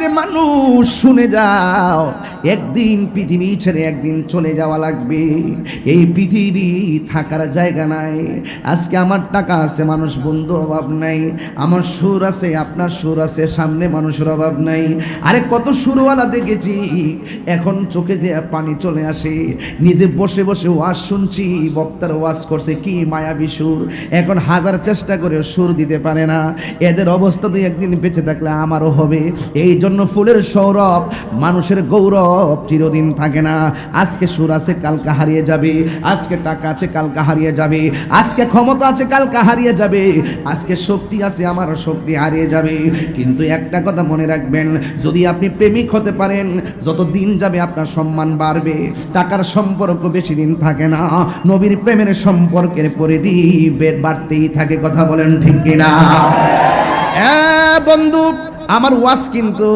পৃথিবীর মানুষ শুনে যাও, একদিন পৃথিবী ছেড়ে একদিন চলে যাওয়া লাগবে। এই পৃথিবী থাকার জায়গা নাই। আজকে আমার টাকা আছে, মানুষ বন্ধু অভাব নাই। আমার সুর আছে, আপনার সুর আছে, সামনে মানুষের অভাব নাই। আরে কত সুরওয়ালা দেখেছি, এখন চোখে দিয়ে পানি চলে আসে। নিজে বসে বসে ওয়াজ শুনছি, বক্তার ওয়াজ করছে কি মায়াবী সুর, এখন হাজার চেষ্টা করে সুর দিতে পারে না। এদের অবস্থা তো একদিন বেঁচে থাকলে আমারও হবে। এই জন্য ফুলের সৌরভ, মানুষের গৌরব চিরদিন থাকে না। আজকে সুর আছে, কালকে হারিয়ে যাবে। আজকে টাকা আছে, কালকে হারিয়ে যাবে। আজকে ক্ষমতা আছে, কালকে হারিয়ে যাবে। আজকে শক্তি আছে, আমার শক্তি হারিয়ে যাবে। কিন্তু একটা কথা মনে রাখবেন, যদি আপনি প্রেমিক হতে পারেন, যত দিন যাবে আপনার সম্মান বাড়বে। টাকার সম্পর্ক বেশি দিন থাকে না, নবীর প্রেমের সম্পর্কের পরিধি বাড়তেই থাকে। কথা বলেন ঠিক কিনা? বন্ধু, আমার ওয়াজ কিন্তু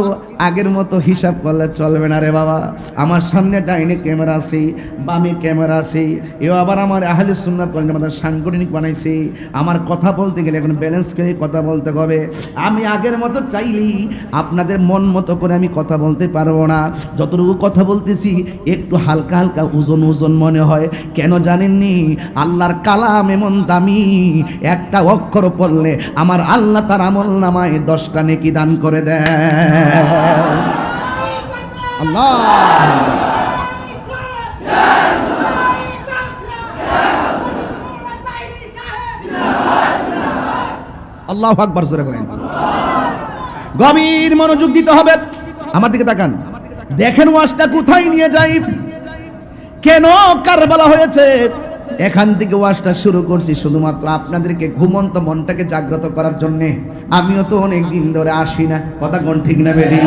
আগের মতো হিসাব করলে চলবে না রে বাবা। আমার সামনে ডাইনে ক্যামেরা আছে, বামে ক্যামেরা আছে। এও আবার আমার আহলে সুন্নাত ওয়াল জামাত সাংগঠনিক বানাইছে। আমার কথা বলতে গেলে এখন ব্যালেন্স করে কথা বলতে হবে। আমি আগের মতো চাইলেই আপনাদের মন মতো করে আমি কথা বলতে পারবো না। যতটুকু কথা বলতেছি একটু হালকা হালকা ওজন ওজন মনে হয়। কেন জানেননি? আল্লাহর কালাম এমন দামি, একটা অক্ষর পড়লে আমার আল্লাহ তার আমল নামায় 10টা নেকি দান করে দেয়। আল্লাহ আল্লাহু আকবার জোরে বলেন। গভীর মনোযোগ দিতে হবে। আমার দিকে তাকান, দেখেন ওয়াজটা কোথায় নিয়ে যাই। কেন কারবালা হয়েছে? এখান থেকে ওয়াজটা শুরু করছি শুধুমাত্র আপনাদেরকে ঘুমন্ত মনটাকে জাগ্রত করার জন্য। আমিও তো অনেক দিন ধরে আসি না, কথা কোন ঠিক না বেডি?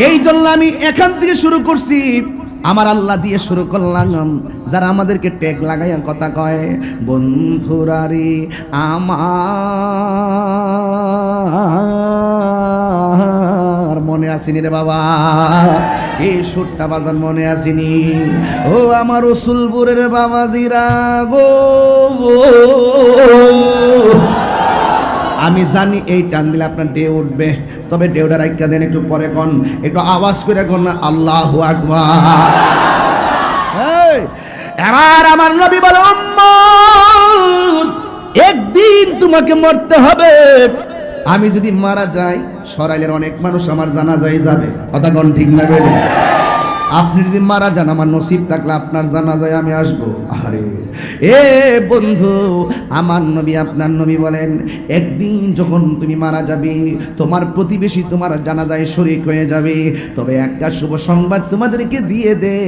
এই জন্য আমি এখান থেকে শুরু করছি। আমার আল্লাহ দিয়ে শুরু করলাম। যারা আমাদেরকে ট্যাগ লাগাইয়া কথা কয়, বন্ধুরা রে আমার মনে আসেনি রে বাবা, এই সুরটা বাজার মনে আসেনি। ও আমার রসুলপুরের বাবাজিরা গো, আমি জানি এই টান দিলে আপনার ঢেউ উঠবে, তবে ঢেউটা রাইখা দেন একটু পরে কন, একটু আওয়াজ করে কন না আল্লাহু আকবার। এবার আমার নবী বলে, উম্মত একদিন তোমাকে মরতে হবে। আমি যদি মারা যাই, সরাইলের অনেক মানুষ আমার জানাজায় যাবে, কথা কন ঠিক না বেডি? আপনি যদি মারা যান, আমার নসিব থাকলে আপনার জানাজায় আমি আসবো। আরে এ বন্ধু, আমার নবী আপনার নবী বলেন, একদিন যখন তুমি মারা যাবে, তোমার প্রতিবেশী তোমার জানাজায় শরীক হয়ে যাবে। তবে একটা শুভ সংবাদ তোমাদেরকে দিয়ে দে।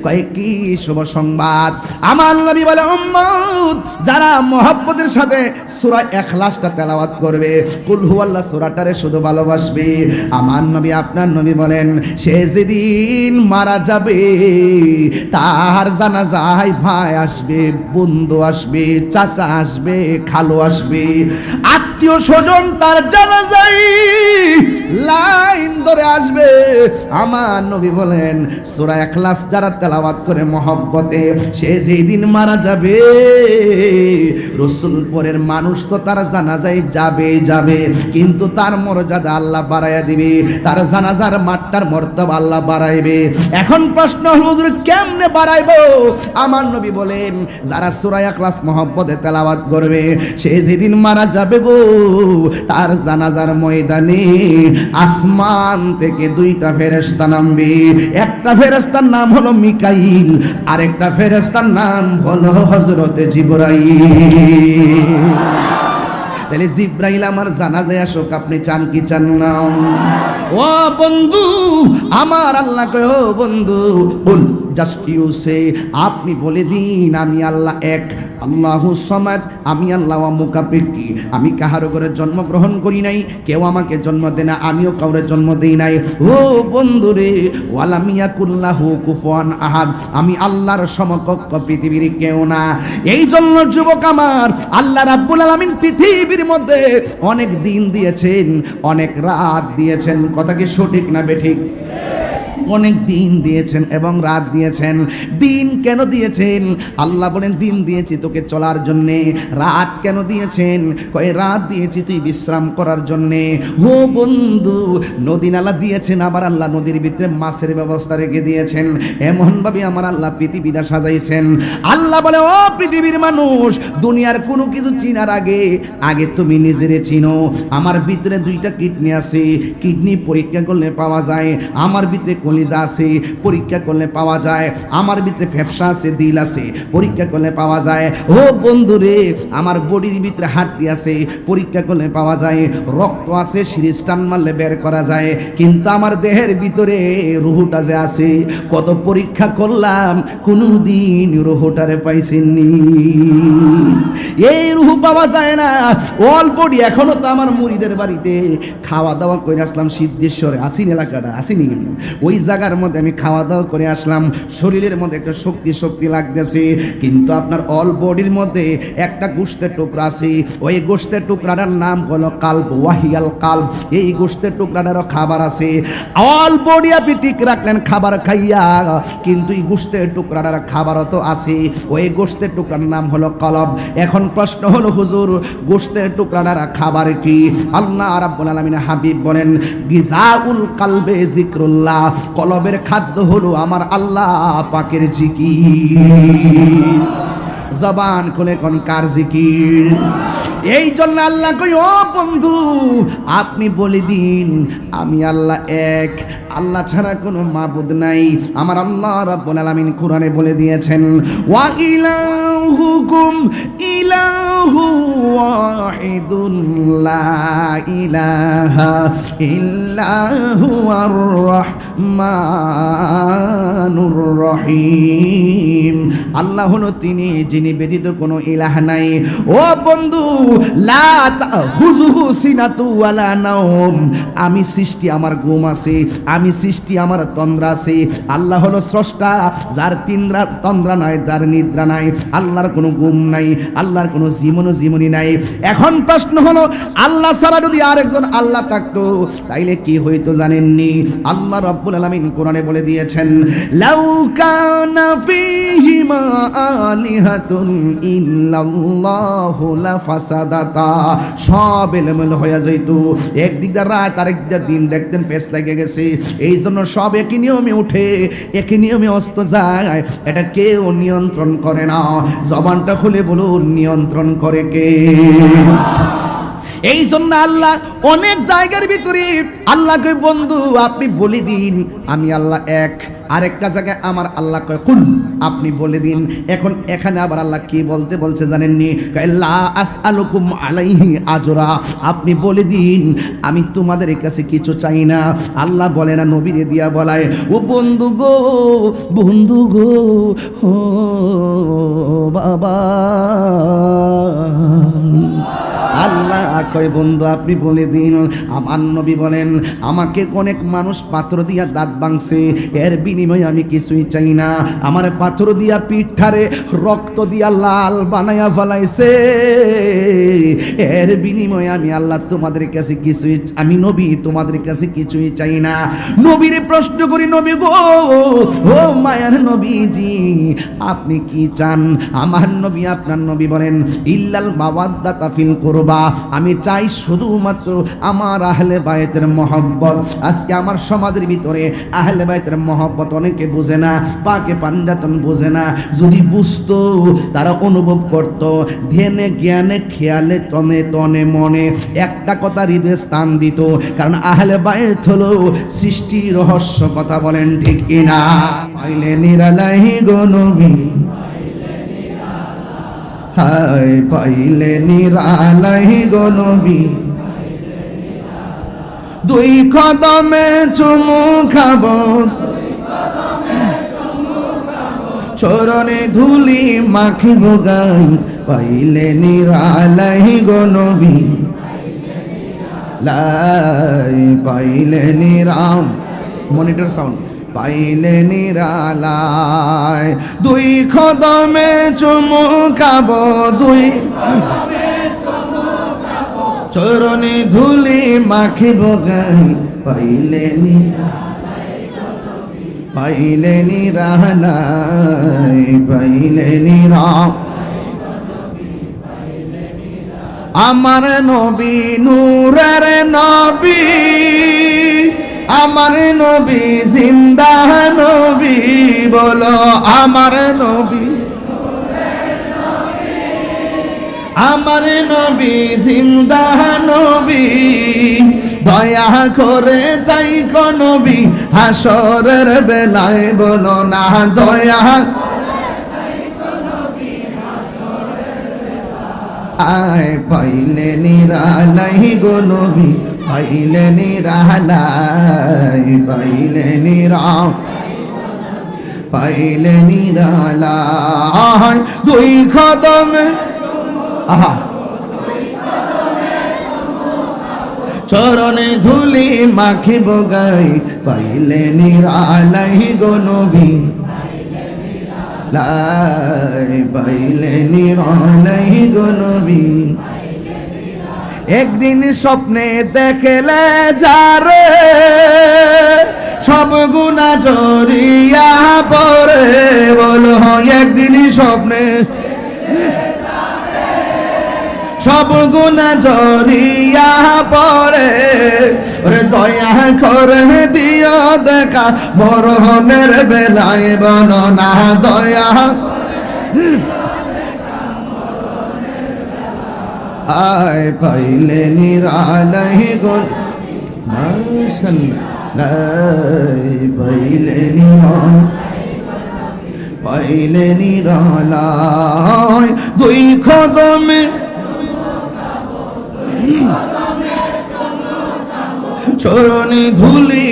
কয়েকটি শুভ সংবাদ। আমার নবী বলে, উম্মত যারা মহব্বতের সাথে সূরা ইখলাসটা তেলাওয়াত করবে, কুল হুয়াল্লাহ সূরাটারে শুধু ভালোবাসবে, আমার নবী আপনার নবী বলেন, সে যেদিন মারা যাবে, তার জানাজায় ভাই আসবে, বন্ধু আসবে, চাচা আসবে, খালু আসবে, আত্মীয় স্বজন তার জানাজায় লাইন ধরে আসবে। আমার নবী বলেন, সূরা ইখলাস যারা তেলাওয়াত করে মহব্বতে, সে যেদিন মারা যাবে, রসুলপুরের মানুষ তো তার জানাজায় যাবে যাবে, কিন্তু তার মর্যাদা আল্লাহ বাড়াইয়া দিবে, তার জানাজার মাঠটার মর্যাদা আল্লাহ বাড়াইবে। এখন প্রশ্ন হলো, হুজুর কেমনে বাড়াইবো? আমার নবী বলেন, যারা সূরা ইখলাস মহব্বতে তেলাওয়াত করবে, সে যেদিন মারা যাবে গো, তার জানাজার ময়দানে আসমান থেকে 2টা ফেরেশতা নামবে। একটা ফেরেশতার নাম হলো মিকাইল, আর একটা ফেরেশতার নাম হলো হযরতে জিবরাইল। তাহলে জিবরাইল আমার জানাজায় আসুক, আপনি চান কি চান না? ও বন্ধু, আমার আল্লাহ কয়, ও বন্ধু বল, জাস্ট ইউ সে, আপনি বলে দিন আমি আল্লাহ এক, আল্লাহু সামাদ, আমি আল্লাহ মুকাফিকি, আমি কাহারো ঘরে জন্মগ্রহণ করি নাই, কেউ আমাকে জন্ম দেয় না, আমিও কাউরে জন্ম দেই নাই। ও বন্ধু রে, ওয়ালাম ইয়াকুল্লাহু কুফুয়ান আহাদ, আমি আল্লাহর সমকক্ষ পৃথিবীর কেউ না। এই জন্য যুবক আমার, আল্লাহ রাব্বুল আলামিন পৃথিবীর মধ্যে অনেক দিন দিয়েছেন, অনেক রাত দিয়েছেন, কথা কি সঠিক না বেঠিক? অনেক দিন দিয়েছেন এবং রাত দিয়েছেন। দিন কেন দিয়েছেন? আল্লাহ বলেন দিন দিয়েছি তোকে চলার জন্যে। রাত কেন দিয়েছেন? কয় রাত দিয়েছি তুই বিশ্রাম করার জন্যে। ও বন্ধু, নদী নালা দিয়েছেন, আবার আল্লাহ নদীর ভিতরে মাছের ব্যবস্থা রেখে দিয়েছেন। এমনভাবে আমার আল্লাহ পৃথিবীটা সাজাইছেন। আল্লাহ বলে ও পৃথিবীর মানুষ, দুনিয়ার কোনো কিছু চিনার আগে আগে তুমি নিজেরে চিনো। আমার ভিতরে দুইটা কিডনি আছে, কিডনি পরীক্ষা করলে পাওয়া যায়। আমার ভিতরে কলিজা আছে, পরীক্ষা করলে পাওয়া যায়। আমার ভিতরে ফেফসা আছে, দিল আছে, পরীক্ষা করলে পাওয়া যায়। ও বন্ধু রে, আমার বডির ভিতরে হাড্ডি আছে, পরীক্ষা করলে পাওয়া যায়। রক্ত আছে, সিরিজ টান মারলে বের করা যায়। কিন্তু আমার দেহের ভিতরে রুহুটা যে আছে, কত পরীক্ষা করলাম, কোনোদিন রুহুটারে পাইছেননি। এই রুহু পাওয়া যায় না। অল বডি এখনো তো আমার মুরিদের বাড়িতে খাওয়া দাওয়া করে আসলাম, সিদ্ধেশ্বরে আসিন এলাকাটা আসিনি, ওই জায়গার মধ্যে আমি খাওয়া দাওয়া করে আসলাম। শরীরের মধ্যে একটা শক্তি শক্তি লাগতেছে, কিন্তু আপনার অল বডির মধ্যে একটা গোশতের টুকরা আছে। ওই গোশতের টুকরাটার নাম হলো কাল্ব, ওয়াহিয়াল কাল্ব। এই গোশতের টুকরাটারও খাবার আছে। অল বডি আপনি ঠিক রাখলেন খাবার খাইয়া, কিন্তু এই গোশতের টুকরাটার খাবারও তো আছে। ওই গোশতের টুকরার নাম হলো কলব। এখন প্রশ্ন হলো হুজুর, গোশতের টুকরাটার খাবার কি? আল্লাহ রাব্বুল আলামিন হাবিব বলেন গিজাউল কালবে জিক্রুল্লাহ, কলবের খাদ্য হলো আমার আল্লাহ পাকের জিকির। জবান খুলে কোন কার জিকির? এই জন্য আল্লাহ কই ও বন্ধু আপনি বলে দিন আমি আল্লাহ এক, আল্লাহ ছাড়া কোনো মাবুদ নাই। আমার আল্লাহ রাব্বুল আলামিন কোরআনে বলে দিয়েছেন ওয়া ইলাহুকুম ইলাহু ওয়াহিদুন লা ইলাহা ইল্লা হুয়ার রহমানুর রহিম। আল্লাহ হলো তিনি যিনি ব্যতীত কোনো ইলাহ নাই। ও বন্ধু লা তাহুযুহু সিনাতু ওয়ালা নাওম, আমি সৃষ্টি আমার ঘুম আছে, আমি সৃষ্টি আমার তন্দ্রা আছে। আল্লাহ হলো স্রষ্টা যার তন্দ্রা নাই, যার নিদ্রা নাই। আল্লাহর কোনো ঘুম নাই, আল্লাহর কোনো জীবনী নাই। এখন প্রশ্ন হলো আল্লাহ ছাড়া যদি আরেকজন আল্লাহ থাকতো তাইলে কি হইতো জানেননি? আল্লাহ রাব্বুল আলামিন কোরআনে বলে দিয়েছেন লাউ কানা ফীহিমা আলিহাতুন ইল্লাল্লাহু লাফাসাদাতা, সব এলোমেলো হয়ে যাইত। একদিক দিয়ে রাত আরেক দিকে দিন দেখতেন পেছ লেগে গেছে। এই জন্য সব একই নিয়মে উঠে, একই নিয়মে অস্ত যায়, এটা কেউ নিয়ন্ত্রণ করে না। জবানটা খুলে বলুন নিয়ন্ত্রণ করে কে? এই জন্য আল্লাহ অনেক জায়গার ভিতরে আল্লাহকে বন্ধু আপনি বলে দিন আমি আল্লাহ এক। আরেকটা জায়গায় আমার আল্লাহ কয় কুল, আপনি বলে দিন। এখন এখানে আবার আল্লাহ কি বলছে জানেননি? লা আসআলুকুম আলাইহি আজরা, আপনি বলে দিন আমি তোমাদের কাছে কিছু চাই না। আল্লাহ বলে না, নবীরে দিয়া বলায় ও বন্ধু গো, বন্ধু গো, ও বাবা। আল্লাহ কয় বন্ধু আপনি বলে দিন। আমার নবী বলেন আমাকে অনেক মানুষ পাথর দিয়া দাঁত ভাঙছে, এর বিনিময়ে আমি কিছুই চাই না। আমার পাথর দিয়া পিঠারে রক্ত দিয়া লাল বানায়া ফেলাইছে, এর বিনিময়ে আমি আল্লাহ তোমাদের কাছে কিছুই, আমি নবী তোমাদের কাছে কিছুই চাই না। নবীরে প্রশ্ন করি নবী গো, ও মায়ার নবীজি আপনি কি চান? আমার নবী আপনার নবী বলেন ইল্লাল মাওয়াদ্দাতা ফিল কুরবা, আমি চাই শুধুমাত্র আমার আহলে বায়তের মহব্বত। আজকে আমার সমাজের ভিতরে আহলে বায়তের মহব্বত অনেকে বুঝে না, পাকে পাঞ্জাতন বুঝে না। যদি বুঝতো তারা অনুভব করত, ধ্যানে জ্ঞানে খেয়ালে তনে তনে মনে একটা কথা হৃদয়ে স্থান দিত। কারণ আহলে বায়ত হলো সৃষ্টি রহস্য, কথা বলেন ঠিক কিনা? পাইলে নিরালাই গো নবী, হায় পাইলে নিরালাই গো নবী, দুই কদমে চুমু খাব, চরণে ধুলি মাখিব গাই, পাইলে নিরালাই গো নবী, লাই পাইলে নিরাম, মনিটর সাউন্ড, পাইলে নিরালায় দুই কদমে চুমু খাব, দুই চরণে ধুলি মাখিব গাই, পাইলে নিরালায় পাইলে নিরালাই পাইলে নিরা আমার নবী নূরের নবী আমার নবী জিন্দা নবী বলো আমার নবী আমার নবী জিন্দা নবী দয়া করে তাই কো নবী হাসরের বেলায় বলো না দয়া আয় পাইলে নিরালাই গো নবী পাইলে নিরালাই পাইলে নিরা পাইলে নিরালাই দুই কদমে আহা চরণে ধুলি মাখিব গাই পাইলে নিরালাই গো নবী পাইলে নিরালাই গো নবী একদিন স্বপ্নে দেখলে যারে সব গুনাহ জড়িয়া পড়ে বলো একদিন স্বপ্নে সব গুনাহ জড়িয়া পড়ে ওরে দয়া করে দিও দেখা মরহমের বেলায় বলো না দয়া আয় পাইলে নিরালাই গো পাইলে পাইলে নিরালাই দুই কদমে চরণে ধুলি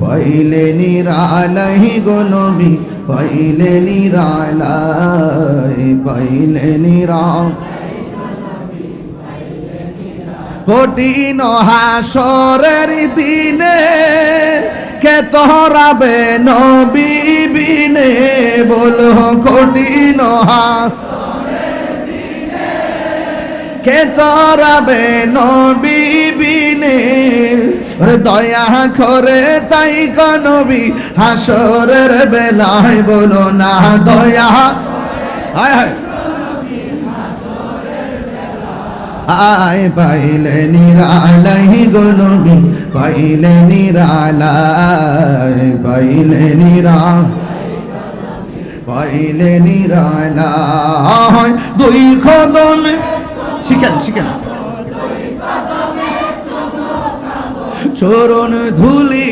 পাইলে নিরালাই গো নবী পাইলে নিরালাই পাইলে নিরা কঠিন হাসরের দিনে কে তোহরাবে নবী বিনে বলো কঠিন কে তোরাবে নবী বিনে দয়া করে তাই কো নবী হাসরের বেলায় বলো না দয়া হায় হায় আয় পাইলে নিরালাই গো নবী পাইলে নিরালাই পাইলে নিরা পাইলে নিরালাই দুই কদমে শিখেন শিখেন চরণ ধুলি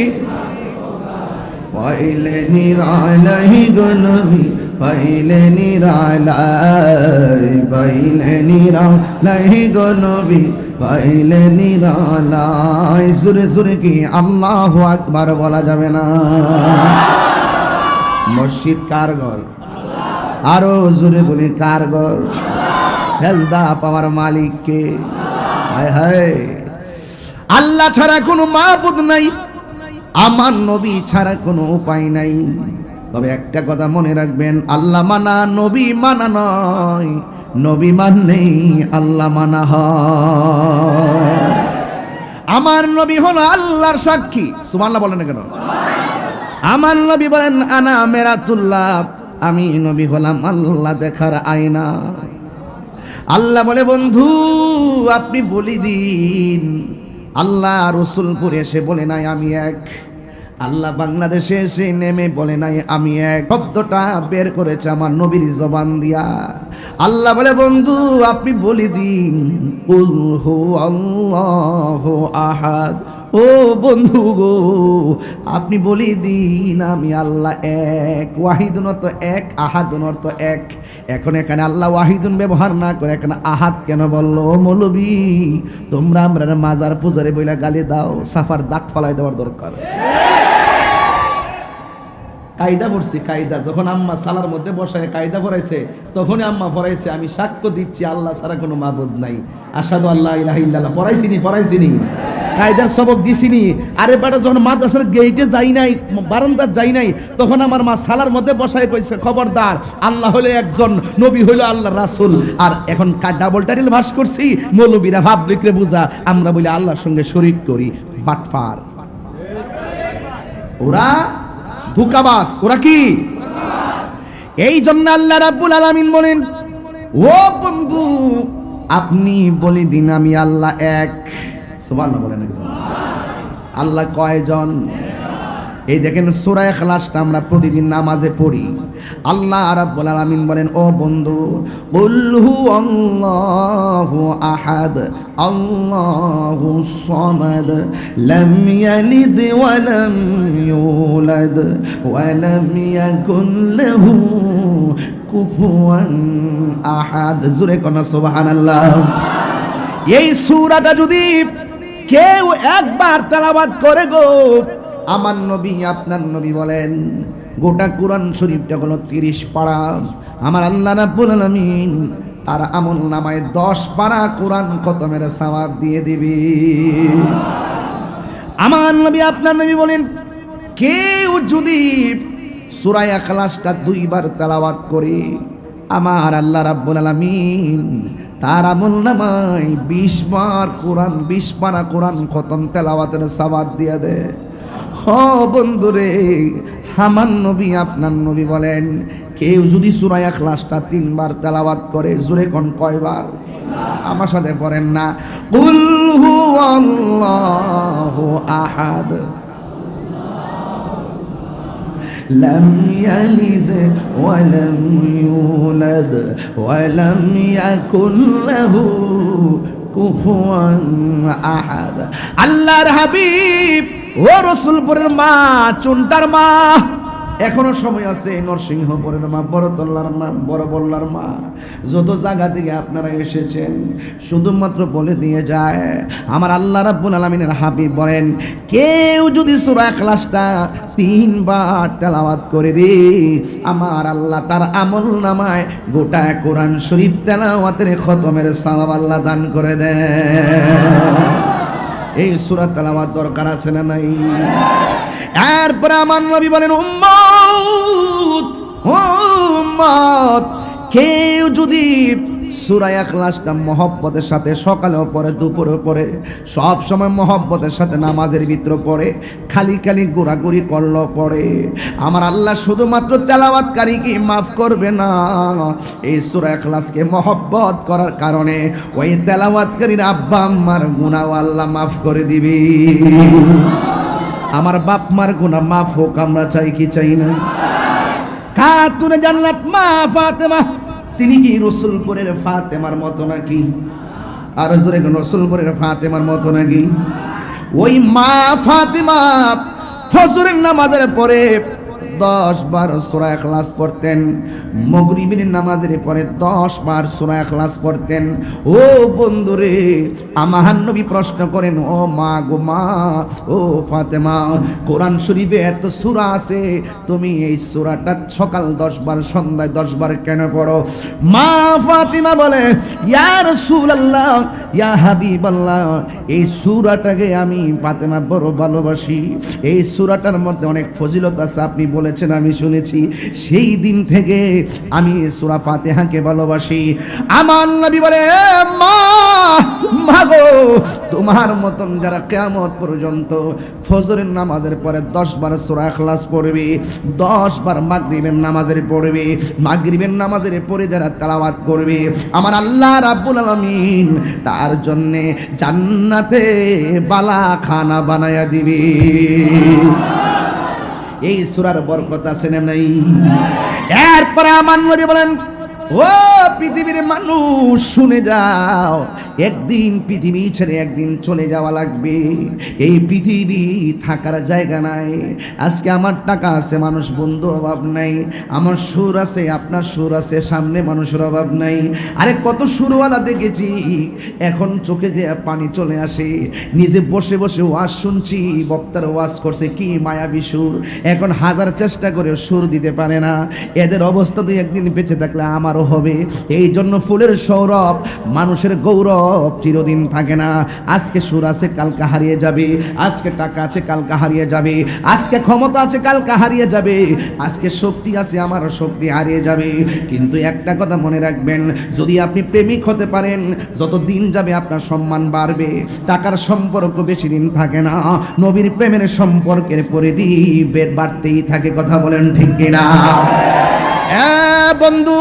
পাইলে নিরালাই গো নবী পাইলে নিরালাই পাইলে নিরালাই গো নবী পাইলে নিরালাই সুরে সুরে কি আল্লাহু আকবার বলা যাবে না মসজিদ কার ঘর আরো জোরে বলি কার ঘর সেজদা পাওয়ার মালিক কে হায় হায় আল্লাহ ছাড়া কোনো মাবুদ নাই আমার নবী ছাড়া কোনো উপায় নাই তবে একটা কথা মনে রাখবেন আল্লাহ মানা নবী মানা নয় নবী মানলেই আল্লাহ মানা হয় আমার নবী হলো আল্লাহর সাক্ষী সুবহানাল্লাহ বলেন না কেন আমার নবী বলেন আনা মেরাতুল্লাহ আমি নবী হলাম আল্লাহ দেখার আয়না আল্লাহ বলে বন্ধু আপনি বলি দিন আল্লাহ রসুলপুরে এসে বলে নাই আমি এক আল্লাহ বাংলাদেশে এসে নেমে বলে নাই আমি এক শব্দটা বের করেছে আমার নবীর জবান দিয়া আল্লাহ বলে বন্ধু আপনি বলে দিন কুল হু আল্লাহু আহাদ ও বন্ধু গো আপনি বলে দিন আমি আল্লাহ এক ওয়াহিদুন অর্থ এক আহাদুন অর্থ এক এখন এখানে আল্লাহ ওয়াহিদুন ব্যবহার না করে এখানে আহাদ কেন বললো মৌলবী তোমরা আমরা মাজার পূজারে বইলা গালি দাও সাফার দাগ ফলাই দেওয়ার দরকার কায়দা পড়ছি কায়দা যখন আম্মা সালার মধ্যে বসায় কায়দা পড়াইছে তখনই আম্মা পড়াইছে আমি সাক্ষ্য দিচ্ছি আল্লাহ ছাড়া কোনো মাবুদ নাই আশহাদু আল্লা ইলাহা ইল্লাল্লাহ পড়াইছিনি কায়দার সবক দিছিনি আরে বেটা যখন মাদ্রাসার গেটে যাই নাই বারান্দার যাই নাই তখন আমার মা সালার মধ্যে বসায় কইছে খবরদার আল্লাহ হলো একজন নবী হলো আল্লাহ রাসূল আর এখন ডাবল টাইটেল ভাস করছি মৌলবীরা পাবলিকরে বুঝা আমরা বলি আল্লাহর সঙ্গে শরীক করি বাটফার ওরা ধোঁকাবাজ, ওরা কি? এই জন্য আল্লাহ রাব্বুল আলামিন বলেন, ও বন্ধু আপনি বলে দিন আমি আল্লাহ এক। সুবহানাল্লাহ বলেন। আল্লাহ কয়জন? এই দেখেন সূরা ইখলাসটা আমরা প্রতিদিন নামাজে পড়ি। আল্লাহ রাব্বুল আলামিন বলেন, ও বন্ধু কুল হুয়াল্লাহু আহাদ আল্লাহুস সামাদ লাম ইয়ালিদ ওয়া লাম ইউলাদ ওয়া লাম ইয়াকুল লাহু কুফুয়ান আহাদ। জোরে কোন সুবহানাল্লাহ। এই সূরাটা যদি কেউ একবার তেলাওয়াত করে গো, আমার নবী আপনার নবী বলেন গোটা কোরআন শরীফটা হলো 30 পারা। আমার আল্লাহ রাব্বুল আলামিন তার আমল নামায় 10 পারা কোরআন খতমের সওয়াব দিয়ে দিবে। আমার নবী আপনার নবী বলেন কেউ যদি সূরা ইখলাসটা 2 বার তেলাওয়াত করে, আমার আল্লাহ রাব্বুল আলামিন তার আমল নামায় 20 বার কোরআন 20 পারা কোরআন খতম তেলাওয়াতের সওয়াব দিয়ে দেয়। ও বন্ধুরে, আমার নবী আপনার নবী বলেন কেউ যদি সূরা ইখলাসটা 3 বার তেলাওয়াত করে, জোরে কোন কয়বার? আমার সাথে পড়েন না, কুল হুয়াল্লাহু আহাদ লাম ইয়ালিদ ওয়া লাম ইউলাদ ওয়া লাম ইয়াকুল লাহু কুফুয়ান আহাদ। আল্লাহর হাবিব ও রসুলপুরের মা, চুনটার মা, এখনো সময় আছে, নরসিংহপুরের মা, বড়তলার মা, বড় বল্লার মা, যত জায়গা থেকে আপনারা এসেছেন শুধুমাত্র বলে দিয়ে যায় আমার আল্লাহ রাব্বুল আলামিনের হাবিব বলেন কেউ যদি সূরা ইখলাসটা 3 বার তেলাওয়াত করে রে, আমার আল্লাহ তার আমল নামায় গোটা কোরআন শরীফ তেলাওয়াতের খতমের সওয়াব আল্লাহ দান করে দেয়। এই সূরা তেলাওয়াত দরকার আছে না নাই? এরপরে আমার নবী বলেন উম্মত উম্মত কেউ যদি সূরা ইখলাসটা মহব্বতের সাথে সকালেও পড়ে, দুপুরেও পড়ে, সব সময় মহব্বতের সাথে নামাজের ভিতরে পড়ে, খালি খালি ঘোরাঘুরি করলেও পড়ে, আমার আল্লাহ শুধুমাত্র তেলাওয়াতকারীকে মাফ করবে না, এই সূরা ইখলাসকে মহব্বত করার কারণে ওই তেলাওয়াতকারীর আব্বা আম্মার গুনাহ আল্লাহ মাফ করে দিবে। আমার বাপ মার গুনাহ মাফ হোক আমরা চাই কি চাই না? খাতুনে জান্নাত মা ফাতেমা, তিনি কি রসুলপুরের ফাতেমার মতো নাকি? আর জোরে রসুলপুরের ফাতেমার মতো নাকি? ওই মা ফাতেমা ফজরের নামাজের পরে 10 বার সূরা ইখলাস পড়তেন, মাগরিবের নামাজের পরে 10 বার সূরা ইখলাস পড়তেন। ও বন্ধুরে, আমার নবী প্রশ্ন করেন, ও মা গো মা, ও ফাতেমা, কোরআন শরীফে এত সূরা আছে, তুমি এই সূরাটা সকাল 10 বার সন্ধ্যায় 10 বার কেন পড়ো? মা ফাতেমা বলে, ইয়া রাসূলুল্লাহ, ইয়া হাবিবাল্লাহ, এই সূরাটাকে আমি ফাতেমা বড় ভালোবাসি, এই সূরাটার মধ্যে অনেক ফজিলত আছে, আপনি বলেছেন আমি শুনেছি, সেই দিন থেকে আমি সূরা ফাতিহাকে ভালোবাসি। আমার নবী বলে, মা মাগো, তোমার মতন যারা কিয়ামত পর্যন্ত ফজরের নামাজের পরে 10 বার সূরা ইখলাস পড়বে, 10 বার মাগরিবের নামাজের পড়বে, মাগরিবের নামাজের পরে যারা তেলাওয়াত করবে, আমার আল্লাহ রাব্বুল আলামিন তার জন্য জান্নাতে বালা খানা বানায়া দিবে। এই সূরার বরকত আছে না নাই? এরপরে আমার নবী বলেন, ও পৃথিবীর মানুষ শুনে যাও, একদিন পৃথিবী ছেড়ে একদিন চলে যাওয়া লাগবে, এই পৃথিবী থাকার জায়গা নাই। আজকে আমার টাকা আছে, মানুষ বন্ধু অভাব নাই, আমার সুর আছে, আপনার সুর আছে, সামনে মানুষের অভাব নাই। আরে কত সুরওয়ালা দেখেছি, এখন চোখে যে পানি চলে আসে, নিজে বসে বসে ওয়াজ শুনছি, বক্তার ওয়াজ করছে কি মায়াবী সুর, এখন হাজার চেষ্টা করে সুর দিতে পারে না। এদের অবস্থা তো একদিন বেঁচে থাকলে আমারও আরো হবে। এই জন্য ফুলের সৌরভ, মানুষের গৌরব চিরদিন থাকে না। আজকে সুর আছে, কালকে হারিয়ে যাবে। আজকে টাকা আছে, কালকে হারিয়ে যাবে। আজকে ক্ষমতা আছে, কালকে হারিয়ে যাবে। আজকে শক্তি আছে, আমার শক্তি হারিয়ে যাবে। কিন্তু একটা কথা মনে রাখবেন, যদি আপনি প্রেমিক হতে পারেন, যত দিন যাবে আপনার সম্মান বাড়বে। টাকার সম্পর্ক বেশি দিন থাকে না, নবীর প্রেমের সম্পর্কের পরিধি বাড়তেই থাকে। কথা বলেন ঠিক কিনা? বন্ধু,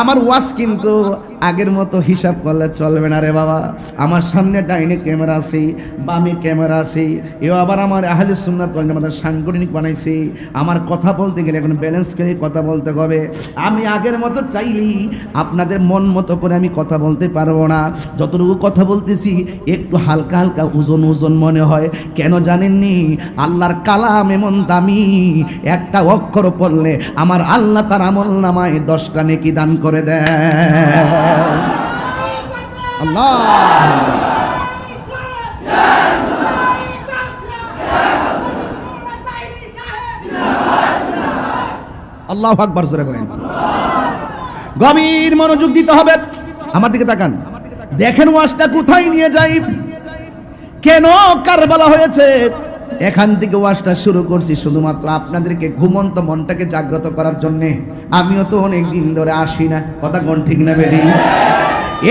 আমার ওয়াজ কিন্তু আগের মতো হিসাব করলে চলবে না রে বাবা। আমার সামনে ডাইনে ক্যামেরা আছে, বামে ক্যামেরা আছে। এও আবার আমার আহলে সুন্নাত ওয়াল জামাতের সাংগঠনিক বানাইছে। আমার কথা বলতে গেলে এখন ব্যালেন্স করে কথা বলতে হবে। আমি আগের মতো চাইলেই আপনাদের মন মতো করে আমি কথা বলতে পারবো না। যতটুকু কথা বলতেছি একটু হালকা হালকা ওজন ওজন মনে হয়। কেন জানেননি? আল্লাহর কালাম এমন দামি, একটা অক্ষর পড়লে আমার আল্লাহ তার আমল নামায় 10টা নেকি দান করে দেয়। আল্লাহ আল্লাহু আকবার, জোরে বলেন। গভীর মনোযোগ দিতে হবে। আমার দিকে তাকান, দেখেন ওয়াজটা কোথায় নিয়ে যাই। কেন কারবালা হয়েছে? এখান থেকে ওয়াজটা শুরু করছি শুধুমাত্র আপনাদেরকে ঘুমন্ত মনটাকে জাগ্রত করার জন্য। আমিও তো অনেক দিন ধরে আসি না, কথা কোন ঠিক না বেডি?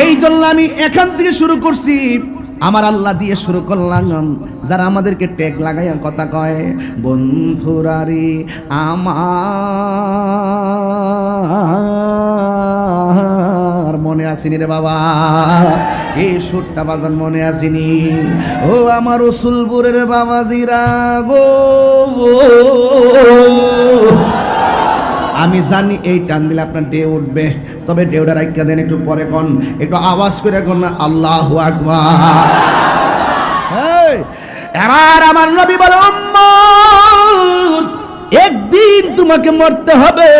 এই জন্য আমি এখান থেকে শুরু করছি। আমার আল্লাহ দিয়ে শুরু করলাম। যারা আমাদেরকে ট্যাগ লাগাইয়া কথা কয়, বন্ধুরা রে আমার মনে আসেনি রে বাবা, এই সুরটা বাজান মনে আসেনি। ও আমার রসুলপুরের বাবাজিরা গো, আমি জানি এই টান দিলে আপনার ডে উঠবে, তবে ডেউটা রাখা দেন একটু পরে কোন, একটু আওয়াজ করে কোন না আল্লাহু আকবার। এবার আমার নবী বলে, উম্মত একদিন তোমাকে মরতে হবে।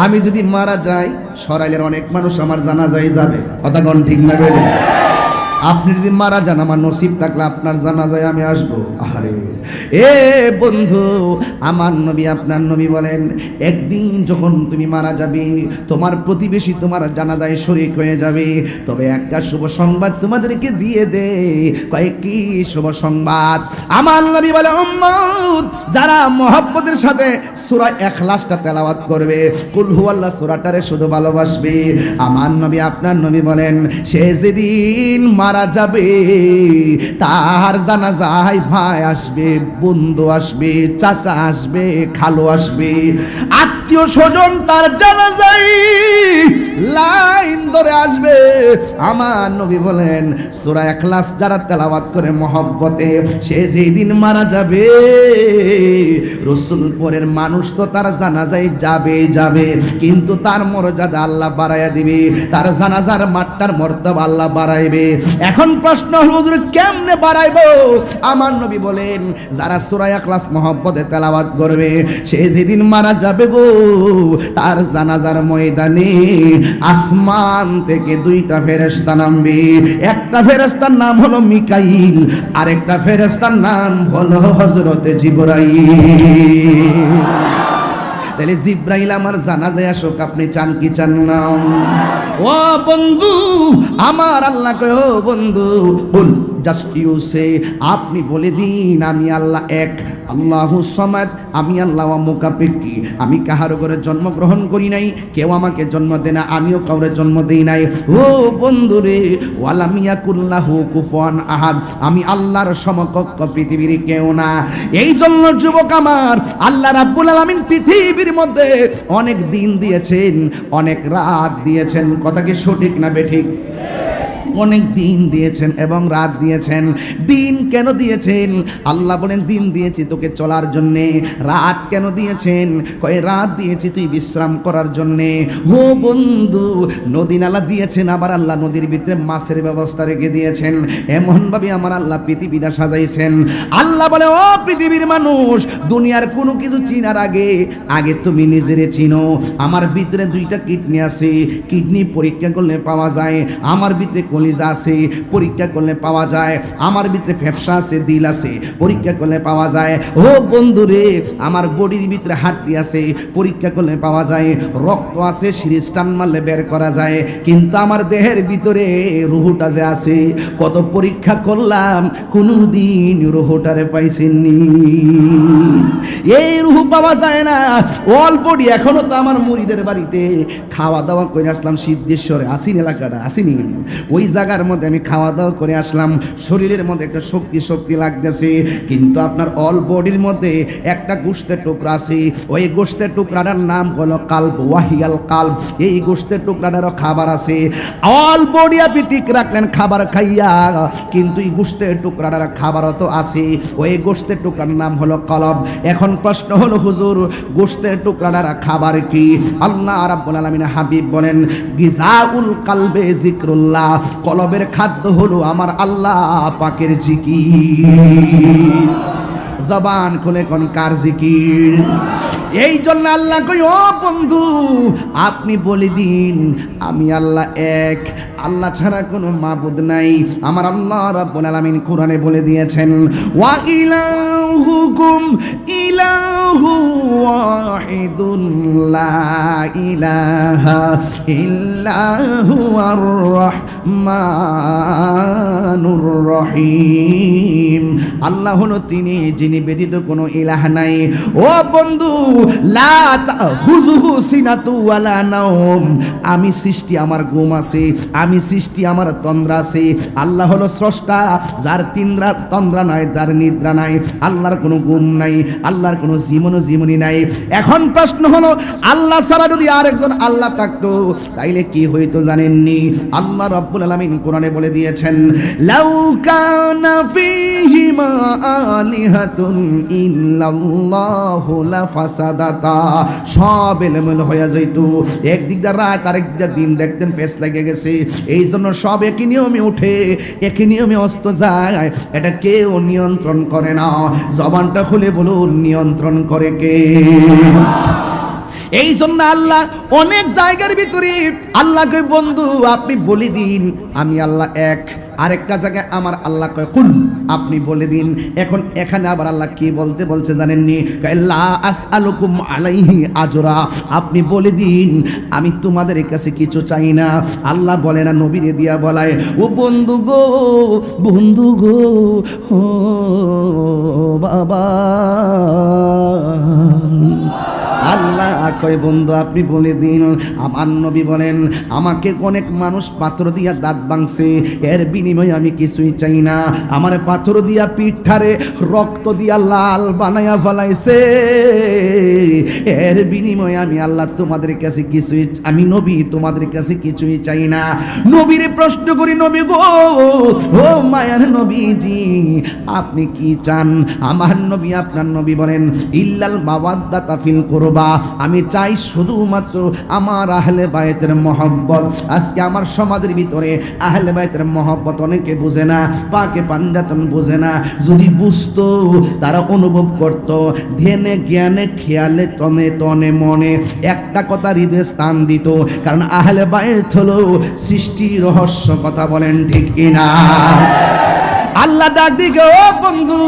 আমি যদি মারা যাই, সরাইলের অনেক মানুষ আমার জানাজায় যাবে। কথা কোন ঠিক না বেবে? আপনি যদি মারা যান, আমার নসিব থাকলে আপনার জানাজায় আমি আসবো। আরে এ বন্ধু, আমার নবী আপনার নবী বলেন, একদিন যখন তুমি মারা যাবে, তোমার প্রতিবেশী তোমার জানাজায় শরীক হয়ে যাবে। তবে একটা শুভ সংবাদ তোমাদেরকে দিয়ে দে। কয়েকটি শুভ সংবাদ। আমার নবী বলে, উম্মত যারা মহব্বতের সাথে সূরা ইখলাসটা তেলাওয়াত করবে, কুল হুয়াল্লাহ সূরাটারে শুধু ভালোবাসবে, আমার নবী আপনার নবী বলেন, সে যেদিন মারা যাবে, তার জানাজায় ভাই আসবে, বন্ধু আসবে, চাচা আসবে, খালু আসবে, আত্মীয় স্বজন তার জানাজায় লাইন ধরে আসবে। আমার নবী বলেন, সূরা ইখলাস যারা তেলাওয়াত করে মহব্বতে, সে যেদিন মারা যাবে, রসুলপুরের মানুষ তো তার জানাজায় যাবে যাবে, কিন্তু তার মর্যাদা আল্লাহ বাড়াইয়া দিবে, তার জানাজার মাঠটার মর্যাদা আল্লাহ বাড়াইবে। এখন প্রশ্ন হলো, হুজুর কেমনে বাড়াইবো? আমার নবী বলেন, যারা সূরা ইখলাস মহব্বতে তেলাওয়াত করবে, সে যেদিন মারা যাবে গো, তার জানাজার ময়দানে আসমান থেকে 2টা ফেরেশতা নামবে। একটা ফেরেশতার নাম হলো মিকাইল, আরেকটা ফেরেশতার নাম হলো হযরতে জিবরাইল। তাহলে জিবরাইল আমার জানাজায় আসুক, আপনি চান কি চান না? ও বন্ধু, আমার আল্লাহ কয়, ও বন্ধু, বল জাস্ট ইউ সে, আপনি বলে দিন আমি আল্লাহ এক, আল্লাহু সামাদ, আমি আল্লাহ মুকাফিকি, আমি কাহারো ঘরে জন্মগ্রহণ করি নাই, কেউ আমাকে জন্ম দেয় না, আমিও কাউরে জন্ম দেই নাই। ও বন্ধু রে, ওয়ালাম ইয়াকুল্লাহু কুফুয়ান আহাদ, আমি আল্লাহর সমকক্ষ পৃথিবীর কেউ না। এই জন্য যুবক আমার, আল্লাহ রাব্বুল আলামিন পৃথিবীর মধ্যে অনেক দিন দিয়েছেন, অনেক রাত দিয়েছেন। কথা কি সঠিক না বেঠিক? অনেক দিন দিয়েছেন এবং রাত দিয়েছেন। দিন কেন দিয়েছেন? আল্লাহ বলেন, দিন দিয়েছি তোকে চলার জন্যে। রাত কেন দিয়েছেন? কয় রাত দিয়েছি তুই বিশ্রাম করার জন্যে। ও বন্ধু, নদী নালা দিয়েছেন, আবার আল্লাহ নদীর ভিতরে মাছের ব্যবস্থা রেখে দিয়েছেন। এমনভাবে আমার আল্লাহ পৃথিবীটা সাজাইছেন। আল্লাহ বলে, ও পৃথিবীর মানুষ, দুনিয়ার কোনো কিছু চিনার আগে আগে তুমি নিজেরে চিনো। আমার ভিতরে 2টা কিডনি আছে, কিডনি পরীক্ষা করলে পাওয়া যায় আমার ভিতরে কলিজা আছে, পরীক্ষা করলে পাওয়া যায়। আমার ভিতরে ফ্যাপসা আছে, দিল আছে, পরীক্ষা করলে পাওয়া যায়। ও বন্ধুরে, আমার বডির ভিতরে হাড্ডি আছে, পরীক্ষা করলে পাওয়া যায়। রক্ত আছে, সিরিজ টান মারলে বের করা যায়। কিন্তু আমার দেহের ভিতরে রুহুটা যে আছে, কত পরীক্ষা করলাম, কোনোদিন রুহুটারে পাইছেননি। এই রুহু পাওয়া যায় না। অল বডি এখনো তো আমার মুরিদের বাড়িতে খাওয়া দাওয়া করে আসলাম, সিদ্ধেশ্বরে আসিন এলাকাটা আসিনি, ওই জায়গার মধ্যে আমি খাওয়া দাওয়া করে আসলাম। শরীরের মধ্যে একটা শক্তি শক্তি লাগতেছে, কিন্তু আপনার অল বডির মধ্যে একটা গোশতের টুকরা আছে। ওই গোশতের টুকরাটার নাম হলো কালব, ওয়াহিয়াল কালব। এই গোশতের টুকরাটারও খাবার আছে। অল বডি আপনি ঠিক রাখলেন খাবার খাইয়া, কিন্তু এই গোশতের টুকরাটার খাবারও তো আছে। ওই গোশতের টুকরার নাম হলো কলব। এখন প্রশ্ন হলো হুজুর, গোশতের টুকরাটার খাবার কি? আল্লাহ রাব্বুল আলামিন হাবিব বলেন, গিজাউল কালবে জিক্রুল্লাহ, কলবের খাদ্য হলো আমার আল্লাহ পাকের জিকির। জবান খুলে কোন কার জিকির? এই জন্য আল্লাহ কই, ও বন্ধু আপনি বলে দিন আমি আল্লাহ এক, আল্লাহ ছাড়া কোনো মাবুদ নাই। আমার আল্লাহ রাব্বুল আলামিন কোরআনে বলে দিয়েছেন, ওয়া ইলাহুকুম ইলাহু ওয়াহিদুন লা ইলাহা ইল্লা হুয়ার রহমানুর রহিম। আল্লাহ হলো তিনি, যিনি ব্যতীত কোনো ইলাহ নাই। ও বন্ধু, লা তাখুযুহু সিনাতু ওয়ালা নাওম, আমি সৃষ্টি, আমার ঘুম আছে, আমি সৃষ্টি, আমার তন্দ্রা আছে। আল্লাহ হলো স্রষ্টা, যার তন্দ্রা নাই, যার নিদ্রা নাই। আল্লাহর কোনো ঘুম নাই, আল্লাহর কোনো জীবনী নাই। এখন প্রশ্ন হলো, আল্লাহ ছাড়া যদি আরেকজন আল্লাহ থাকতো তাইলে কি হইতো জানেননি? আল্লাহ রাব্বুল আলামিন কোরআনে বলে দিয়েছেন, লাউ কানা ফীহিমা আলিহাতুন ইল্লাল্লাহু লাফাসাদাতা, সব এলোমেলো হয়ে যাইত। একদিক দিয়ে রাত, আরেক দিকে দিন, দেখতেন পেছ লেগে গেছে। এই জন্য সব একই নিয়মে উঠে, একই নিয়মে অস্ত যায়। এটা কেউ নিয়ন্ত্রণ করে না। জবানটা খুলে বলুন, নিয়ন্ত্রণ করে কে? এই জন্য আল্লাহ অনেক জায়গার ভিতরে আল্লাহকে, বন্ধু আপনি বলে দিন আমি আল্লাহ এক। আরেকটা জায়গায় আমার আল্লাহ কয় কুল, আপনি বলে দিন। এখন এখানে আবার আল্লাহ কি বলছে জানেননি? লা আসআলুকুম আলাইহি আজরা, আপনি বলে দিন আমি তোমাদের কাছে কিছু চাই না। আল্লাহ বলে না, নবীরে দিয়া বলায়, ও বন্ধু গো, বন্ধু গো, ও বাবা। আল্লাহ কয় বন্ধু আপনি বলে দিন। আমার নবী বলেন, আমাকে অনেক মানুষ পাথর দিয়া দাঁত ভাঙছে, এর বিনিময়ে আমি কিছুই চাই না। আমার পাথর দিয়া পিঠারে রক্ত দিয়া লাল বানায়া ফেলাইছে, এর বিনিময়ে আমি আল্লাহ তোমাদের কাছে কিছুই, আমি নবী তোমাদের কাছে কিছুই চাই না। নবীরে প্রশ্ন করি, নবী গো, ও মায়ার নবীজি আপনি কি চান? আমার নবী, আপনার নবী বলেন, ইল্লাল মাওয়াদ্দাতা ফিল কুরবা, আমি চাই শুধুমাত্র আমার আহলে বায়তের মহব্বত। আজকে আমার সমাজের ভিতরে আহলে বায়তের মহব্বত অনেকে বুঝে না, পাকে পাঞ্জাতন বুঝে না। যদি বুঝতো, তারা অনুভব করত, ধ্যানে জ্ঞানে খেয়ালে তনে তনে মনে একটা কথা হৃদয়ে স্থান দিত। কারণ আহলে বায়ত হলো সৃষ্টি রহস্য। কথা বলেন ঠিক কিনা? আল্লাহ ডাক দিকে, ও বন্ধু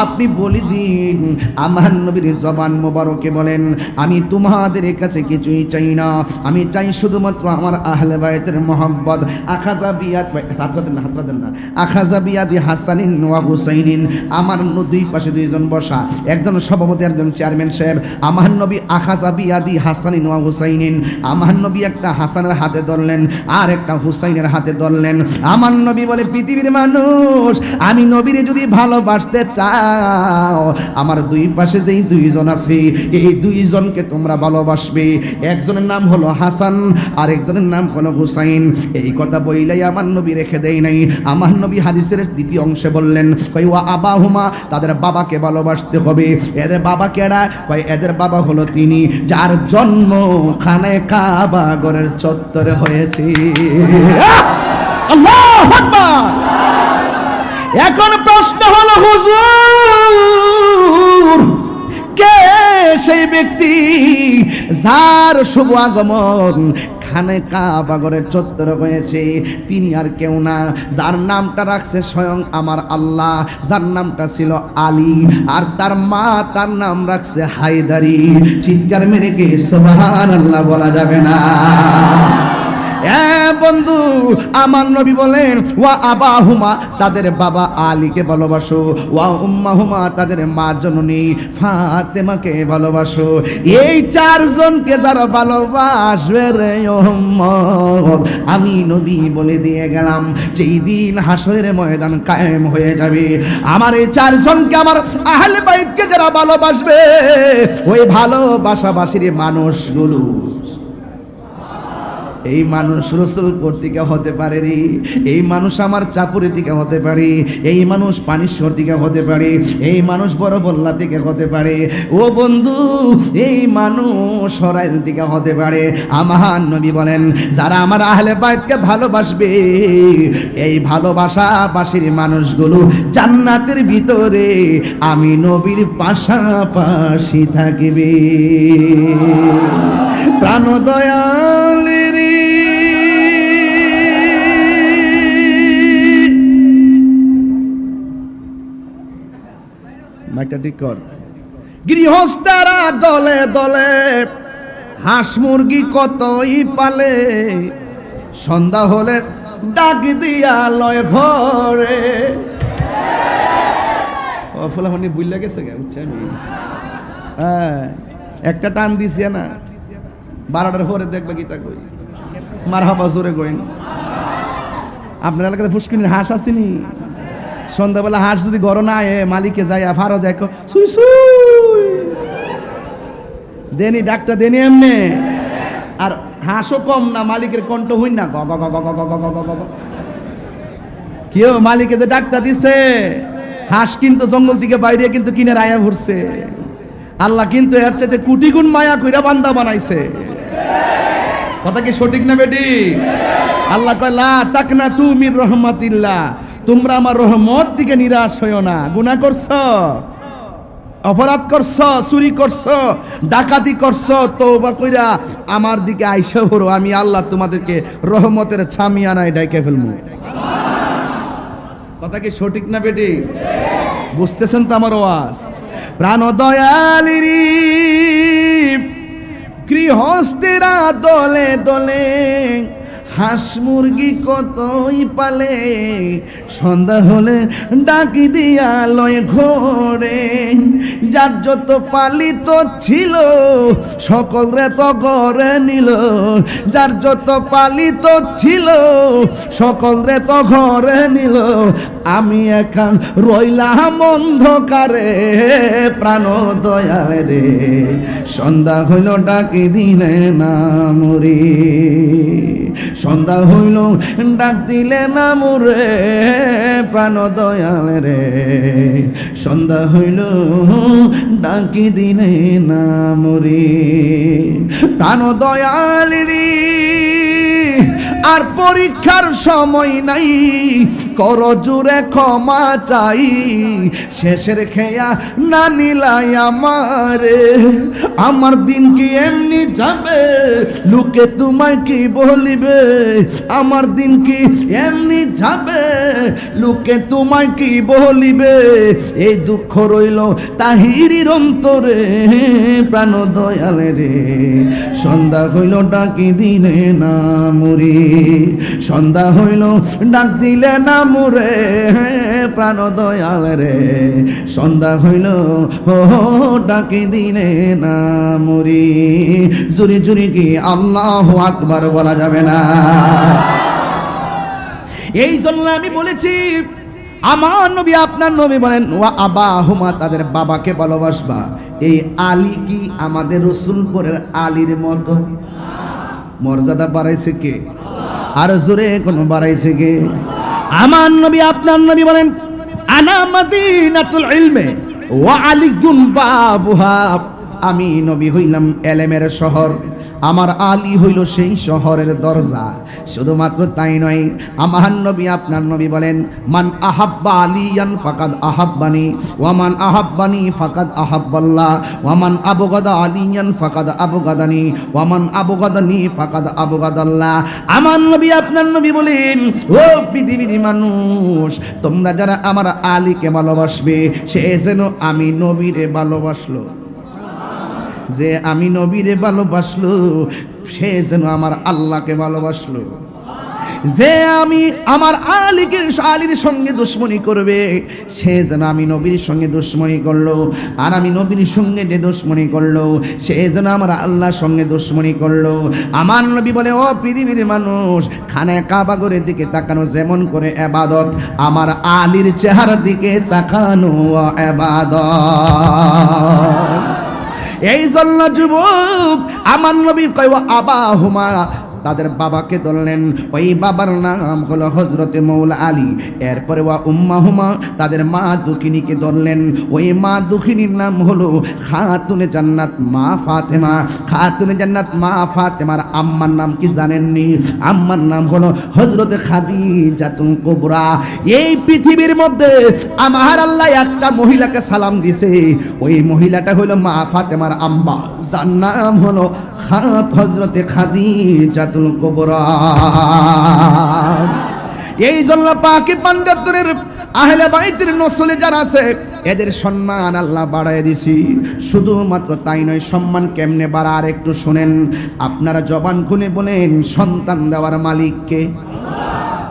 আপনি বলে দিন। আমার নবীর জবান মোবারকে বলেন, আমি তোমাদের কাছে কিছুই চাই না, আমি চাই শুধুমাত্র আমার আহলে বায়তের মহব্বত। আখাযা বিয়াদ হাতরাদেন না, আখাযা বিয়াদি হাসানিন ওয়া হুসাইনিন, আমার দুই পাশে দুইজন বসা, একজন সভাপতি, একজন চেয়ারম্যান সাহেব। আমার নবী আখাযা বিয়াদি হাসানিন ওয়া হুসাইনিন, আমার নবী একটা হাসানের হাতে ধরলেন, আর একটা হুসাইনের হাতে ধরলেন। আমার নবী বলে, পৃথিবীর মানুষ, আমি নবীরে যদি ভালোবাসতে চাও, আমার দুই পাশে যেই দুইজন আছে, এই দুইজনকে তোমরা ভালোবাসবে। একজনের নাম হলো হাসান, আর একজনের নাম হলো হুসাইন। এই কথা বইলাই আমার নবী রেখে দেয় নাই। আমার নবী হাদিসের দ্বিতীয় অংশে বললেন, কই ওয়া আবাহুমা, তাদের বাবাকে ভালোবাসতে হবে। এদের বাবা কেডা? কই এদের বাবা হলো তিনি যার জন্ম খানায়ে কাবা ঘরের চত্বরে হয়েছে। আল্লাহু আকবার। এখন প্রশ্ন হলো, হুজুর কে সেই ব্যক্তি যার শুভ আগমন খানে কাবা ঘরের চত্বর হয়েছে, তিনি আর কেউ না, যার নামটা রাখছে স্বয়ং আমার আল্লাহ, যার নামটা ছিল আলী, আর তার মা তার নাম রাখছে হায়দারি। চিৎকার মেরে কি সুবহানাল্লাহ বলা যাবে না? বন্ধু, আমার নবী বলেন ওয়া আবাহুমা, তাদের বাবা আলীকে ভালোবাসো, ওয়া উম্মাহুমা, তাদের মা জননী ফাতেমাকে ভালোবাসো। এই চারজনকে যারা ভালোবাসবে রে উম্মত, আমি নবী বলে দিয়ে গেলাম, যেই দিন হাসরের ময়দান কায়েম হয়ে যাবে, আমার এই চারজনকে, আমার আহলে বাইতকে যারা ভালোবাসবে, ওই ভালোবাসাবাসীর মানুষগুলো, এই মানুষ রসুল কর্তৃক হতে পারে রে, এই মানুষ আমার চাপুরি থেকে হতে পারে, এই মানুষ পানিশ্বর থেকে হতে পারে, এই মানুষ বড় বল্লা থেকে হতে পারে, ও বন্ধু এই মানুষ সরাইল থেকে হতে পারে। আমার নবী বলেন যারা আমার আহলে বাইতকে ভালোবাসবে, এই ভালোবাসাবাসীর মানুষগুলো জান্নাতের ভিতরে আমি নবীর পাশাপাশি থাকবে। প্রাণ দয়ালের মাইকটা ঠিক কর। গৃহস্থরা দলে দলে হাঁস মুরগি কতই পালে, সন্ধ্যা হলে ডাক দিয়া লয় ঘরে। ও ফুলামণি বুঝলা গেছে গে, বুঝছেন? হ্যাঁ, একটা টান দিছি না, 12টার পরে দেখবে গীতা কই মারহাবা জোরে কইন। আপনার এলাকাতে ফুসকিনির হাঁস আসেনি? সন্ধ্যাবেলা হাঁস যদি ঘর না আয়ে, মালিকে যায় ফারো যায় সুই সুই দেনি, ডাকটা দেনি এমনি। আর হাঁসও কম না, মালিকের কণ্ঠ হই না, গ গ গ গ গ গ গ গ। কেউ মালিকে যে ডাকটা দিছে, হাঁস কিন্তু জঙ্গল থেকে বাইরে কিন্তু কিনে আয়া ঘুরছে। আল্লাহ কিন্তু এর চাইতে কোটি গুণ মায়া কইরা বান্দা বানাইছে। কথা কি সঠিক না বেটি? আল্লাহ কয় লা তাকনা তু মির রহমাতিল্লাহ, তোমরা আমার রহমত থেকে নিরাশ হইও না। গুনাহ করছো, অপরাধ করছো, চুরি করছো, ডাকাতি করছো, তওবা কইরা আমার দিকে আইসা পড়ো, আমি আল্লাহ তোমাদেরকে রহমতের ছামিয়ানায় ডাইকে ফেলবো। কথা কি সঠিক না বেটি? বুঝতেছেন তো আমার ওয়াজ? প্রাণ দয়ালিরি গৃহস্থেরা দলে দলে হাঁস মুরগি কতই পালে, সন্ধ্যা হলে ডাকি দিয়া লয় ঘরে। যার যত পালিত ছিল সকল রে তো ঘরে নিল, যার যত পালিত ছিল সকল রে তো ঘরে নিল, আমি একান রইলাম অন্ধকারে। প্রাণ দয়াল রে সন্ধ্যা হইল ডাকি দিলে না মরি, সন্ধ্যা হইল ডাক দিলে না মোরে। প্রাণ দয়াল রে সন্ধ্যা হইল ডাকি দিলে না মরি। প্রাণ দয়াল রে আর পরীক্ষার সময় নাই, কর জুড়ে ক্ষমা চাই, শেষের খেয়া না নিলাই আমারে। আমার দিন কি এমনি যাবে, লোকে তোমায় কি বলিবে, আমার দিন কি এমনি যাবে, লোকে তোমায় কি বলিবে। এই দুঃখ রইল তাহিরির অন্তরে। প্রাণ দয়াল রে সন্ধ্যা হইল ডাকি দিলে না মরি, সন্ধ্যা হইল ডাক দিলে না মোরে। প্রাণ দয়াল রে সন্ধ্যা হইল ডাকি দিলে না মরি। জুরি জুরি কি আল্লাহু আকবার বলা যাবে না? এই জন্য আমি বলেছি আমার নবী আপনার নবী বলেন ওয়া আবাহুমা, তাদের বাবাকে ভালোবাসবা। এই আলী কি আমাদের রসুলপুরের আলীর মতো? মর্যাদা বাড়াইছে কে? আর জোরে কোন বাড়াইছে কে? আমার নবী আপনার নবী বলেন আনা মাদিনাতুল ইলমে ওয়া আলিগুন বাবুহা, আমি নবী হইলাম এলেমের শহর, আমার আলী হইল সেই শহরের দরজা। শুধুমাত্র তাই নয়, আমার নবী আপনার নবী বলেন, মান আহাব্বা আলিয়ান ফাকাদ আহাব্বানি ওয়া মান আহাব্বানি ফাকাদ আহাব্বাল্লাহ ওয়া মান আবগাদা আলিয়ান ফাকাদ আবগাদানি ওয়া মান আবগাদানি ফাকাদ আবগাদাল্লাহ। আমার নবী আপনার নবী বলেন, ও পৃথিবীর মানুষ, তোমরা যারা আমার আলীকে ভালোবাসবে, সে যেন আমি নবীরে ভালোবাসলো। যে আমি নবীরে ভালোবাসলো, সে যেন আমার আল্লাহকে ভালোবাসলো। যে আমি আমার আলীর সঙ্গে দুশ্মনী করবে, সে যেন আমি নবীর সঙ্গে দুশ্মনী করলো। আর আমি নবীর সঙ্গে যে দুশ্মনী করলো, সে যেন আমার আল্লাহর সঙ্গে দুশ্মনী করলো। আমার নবী বলে, ও পৃথিবীর মানুষ, খানে কাবা ঘরের দিকে তাকানো যেমন করে ইবাদত, আমার আলীর চেহারার দিকে তাকানো ইবাদত। এই জন্য যুবক, আমার নবী কয় আবাহুমা, তাদের বাবাকে ধরলেন, ওই বাবার নাম হলো হযরতে মৌলা আলী। এরপরে ওয়া উম্মাহুমা, তাদের মা দুখিনীকে ধরলেন, ওই মা দুখিনীর নাম হলো খাতুনে জান্নাত মা ফাতেমা। খাতুনে জান্নাত মা ফাতেমার আম্মার নাম কি জানেননি? আম্মার নাম হলো হযরতে খাদিজাতুল কুবরা। এই পৃথিবীর মধ্যে আমার আল্লাহ একটা মহিলাকে সালাম দিয়েছে, ওই মহিলাটা হলো মা ফাতেমার আম্মা, যার নাম হলো হযরতে খাদিজাতুল কুবরা। এই জন্য পাকি পাঞ্জাতনের আহলে বাইতের নসলে যারা আছে, এদের সম্মান আল্লাহ বাড়ায় দিছি। শুধুমাত্র তাই নয়, সম্মান কেমনে বাড়ার একটু শুনেন। আপনারা জবান খুলে বলেন, সন্তান দেওয়ার মালিককে?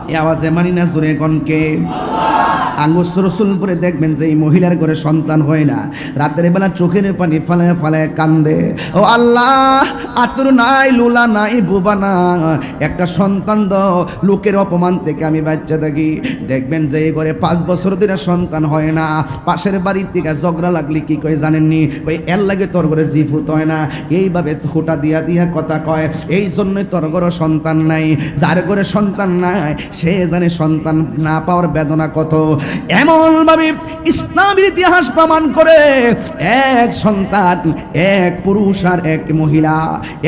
এই আওয়াজে মানি না, জোরে গণকে। আঙ্গুস রসুলপুরে দেখবেন যে এই মহিলার ঘরে সন্তান হয় না, রাতের বেলা চোখের পানি ফালায় ফালায় কান্দে, ও আল্লাহ, আতর নাই, লুলা নাই, বুবা না, একটা সন্তান দাও, লোকের অপমান থেকে আমি বাচ্চা থাকি। দেখবেন যে এই ঘরে 5 বছর ধরে সন্তান হয় না, পাশের বাড়ির থেকে ঝগড়া লাগলে কি কয় জানেননি? ওই এর লাগে তোর ঘরে জিফুত হয় না, এইভাবে হোটা দিয়া দিয়া কথা কয়। এই জন্যই তোর ঘরে সন্তান নাই। যার ঘরে সন্তান নাই, সে জানে সন্তান না পাওয়ার বেদনা কত। এমনভাবে ইসলামের ইতিহাস প্রমাণ করে, এক সন্তান, এক পুরুষ আর এক মহিলা,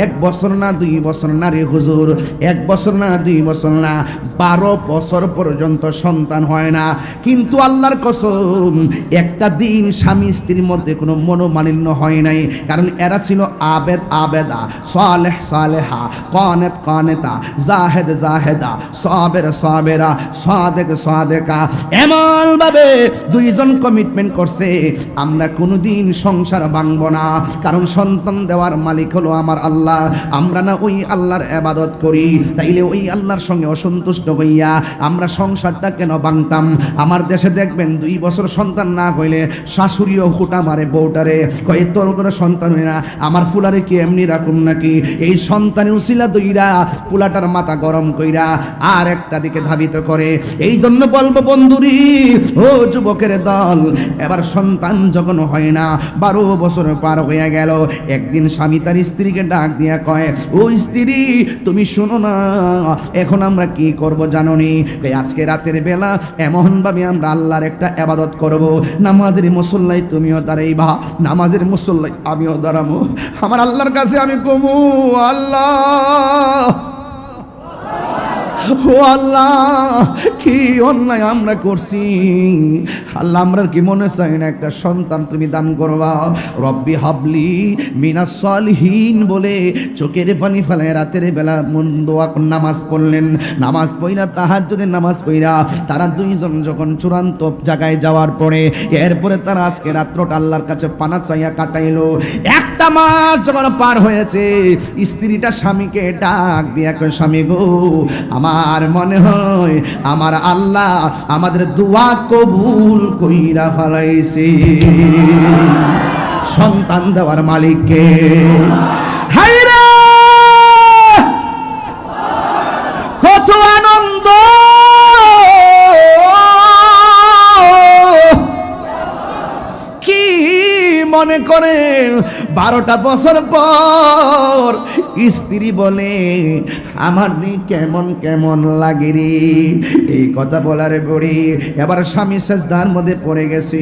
1 বছর না 2 বছর না রে হুজুর, 1 বছর না 2 বছর না, 12 বছর পর্যন্ত সন্তান হয় না। কিন্তু আল্লাহর কসম, একটা দিন স্বামী স্ত্রীর মধ্যে কোনো মনোমালিন্য হয় নাই, কারণ এরা ছিল আবেদ আবেদা, সালেহ সালেহা, কানেত কানেতা, জাহেদ জাহেদা, সাবের সাবেরা, সাদেক সাদেকা। এমনভাবে দুইজন কমিটমেন্ট করছে, আমরা কোনোদিন সংসার ভাঙব না, কারণ সন্তান দেওয়ার মালিক হলো আমার আল্লাহ। আমরা না ওই আল্লাহর ইবাদত করি, তাইলে ওই আল্লাহর সঙ্গে অসন্তুষ্ট হইয়া আমরা সংসারটা কেন ভাঙতাম? আমার দেশে দেখবেন 2 বছর সন্তান না হইলে শাশুড়িও হুটা মারে বউটারে, কয় তোর করে সন্তান হয় না, আমার ফুলারে কি এমনি রাখুন নাকি? এই সন্তানের উসিলা দইরা পুলাটার মাথা গরম কইরা আর একটা দিকে ধাবিত করে। এই জন্য বলবো বন্ধুরি, ও যুবকের দল, এবার সন্তান যখন হয় না, 12 বছর পার হয়ে গেল, একদিন স্বামী তার স্ত্রীকে ডাক দিয়া কয়, ও স্ত্রী, তুমি শোনো না, এখন আমরা কি করব জানো নি? আজকে রাতের বেলা এমনভাবে আমরা আল্লাহর একটা ইবাদত করব, নামাজের মুসল্লায় তুমিও দাঁড়াইবা, নামাজের মুসল্লায় আমিও দাঁড়াবো, আমার আল্লাহর কাছে আমি কমু, আল্লাহ, ও আল্লাহ, কি অন্যায় আমরা করছি, আল্লাহ, আমরা কি মনে চাই না একটা সন্তান তুমি দান করবা? রব্বি হাবলি মিনাস সালিহিন বলে চোখের পানি ফেলে রাতের বেলা মন দোয়া নামাজ পড়লেন। নামাজ পড়া, তাহাজ্জুদের নামাজ পড়া, তারা দুইজন যখন চূড়ান্ত জায়গায় যাওয়ার পরে, এরপরে তারা আজকে রাত্রটা আল্লাহর কাছে পানা চাইয়া কাটাইলো। 1 মাস যখন পার হয়েছে, স্ত্রীটা স্বামীকে ডাক দিয়া কয়, স্বামী গো, আমার মনে হয় আমার আল্লাহ আমাদের দোয়া কবুল কইরা ফেলাইছে, সন্তান দেওয়ার মালিককে। হায়রে কত আনন্দ, কি মনে করেন 12টা বছর পর স্ত্রী বলে আমার দিন কেমন কেমন লাগে রে। এই কথা বলার পরে এবার স্বামী সেজদার মধ্যে পড়ে গেছে।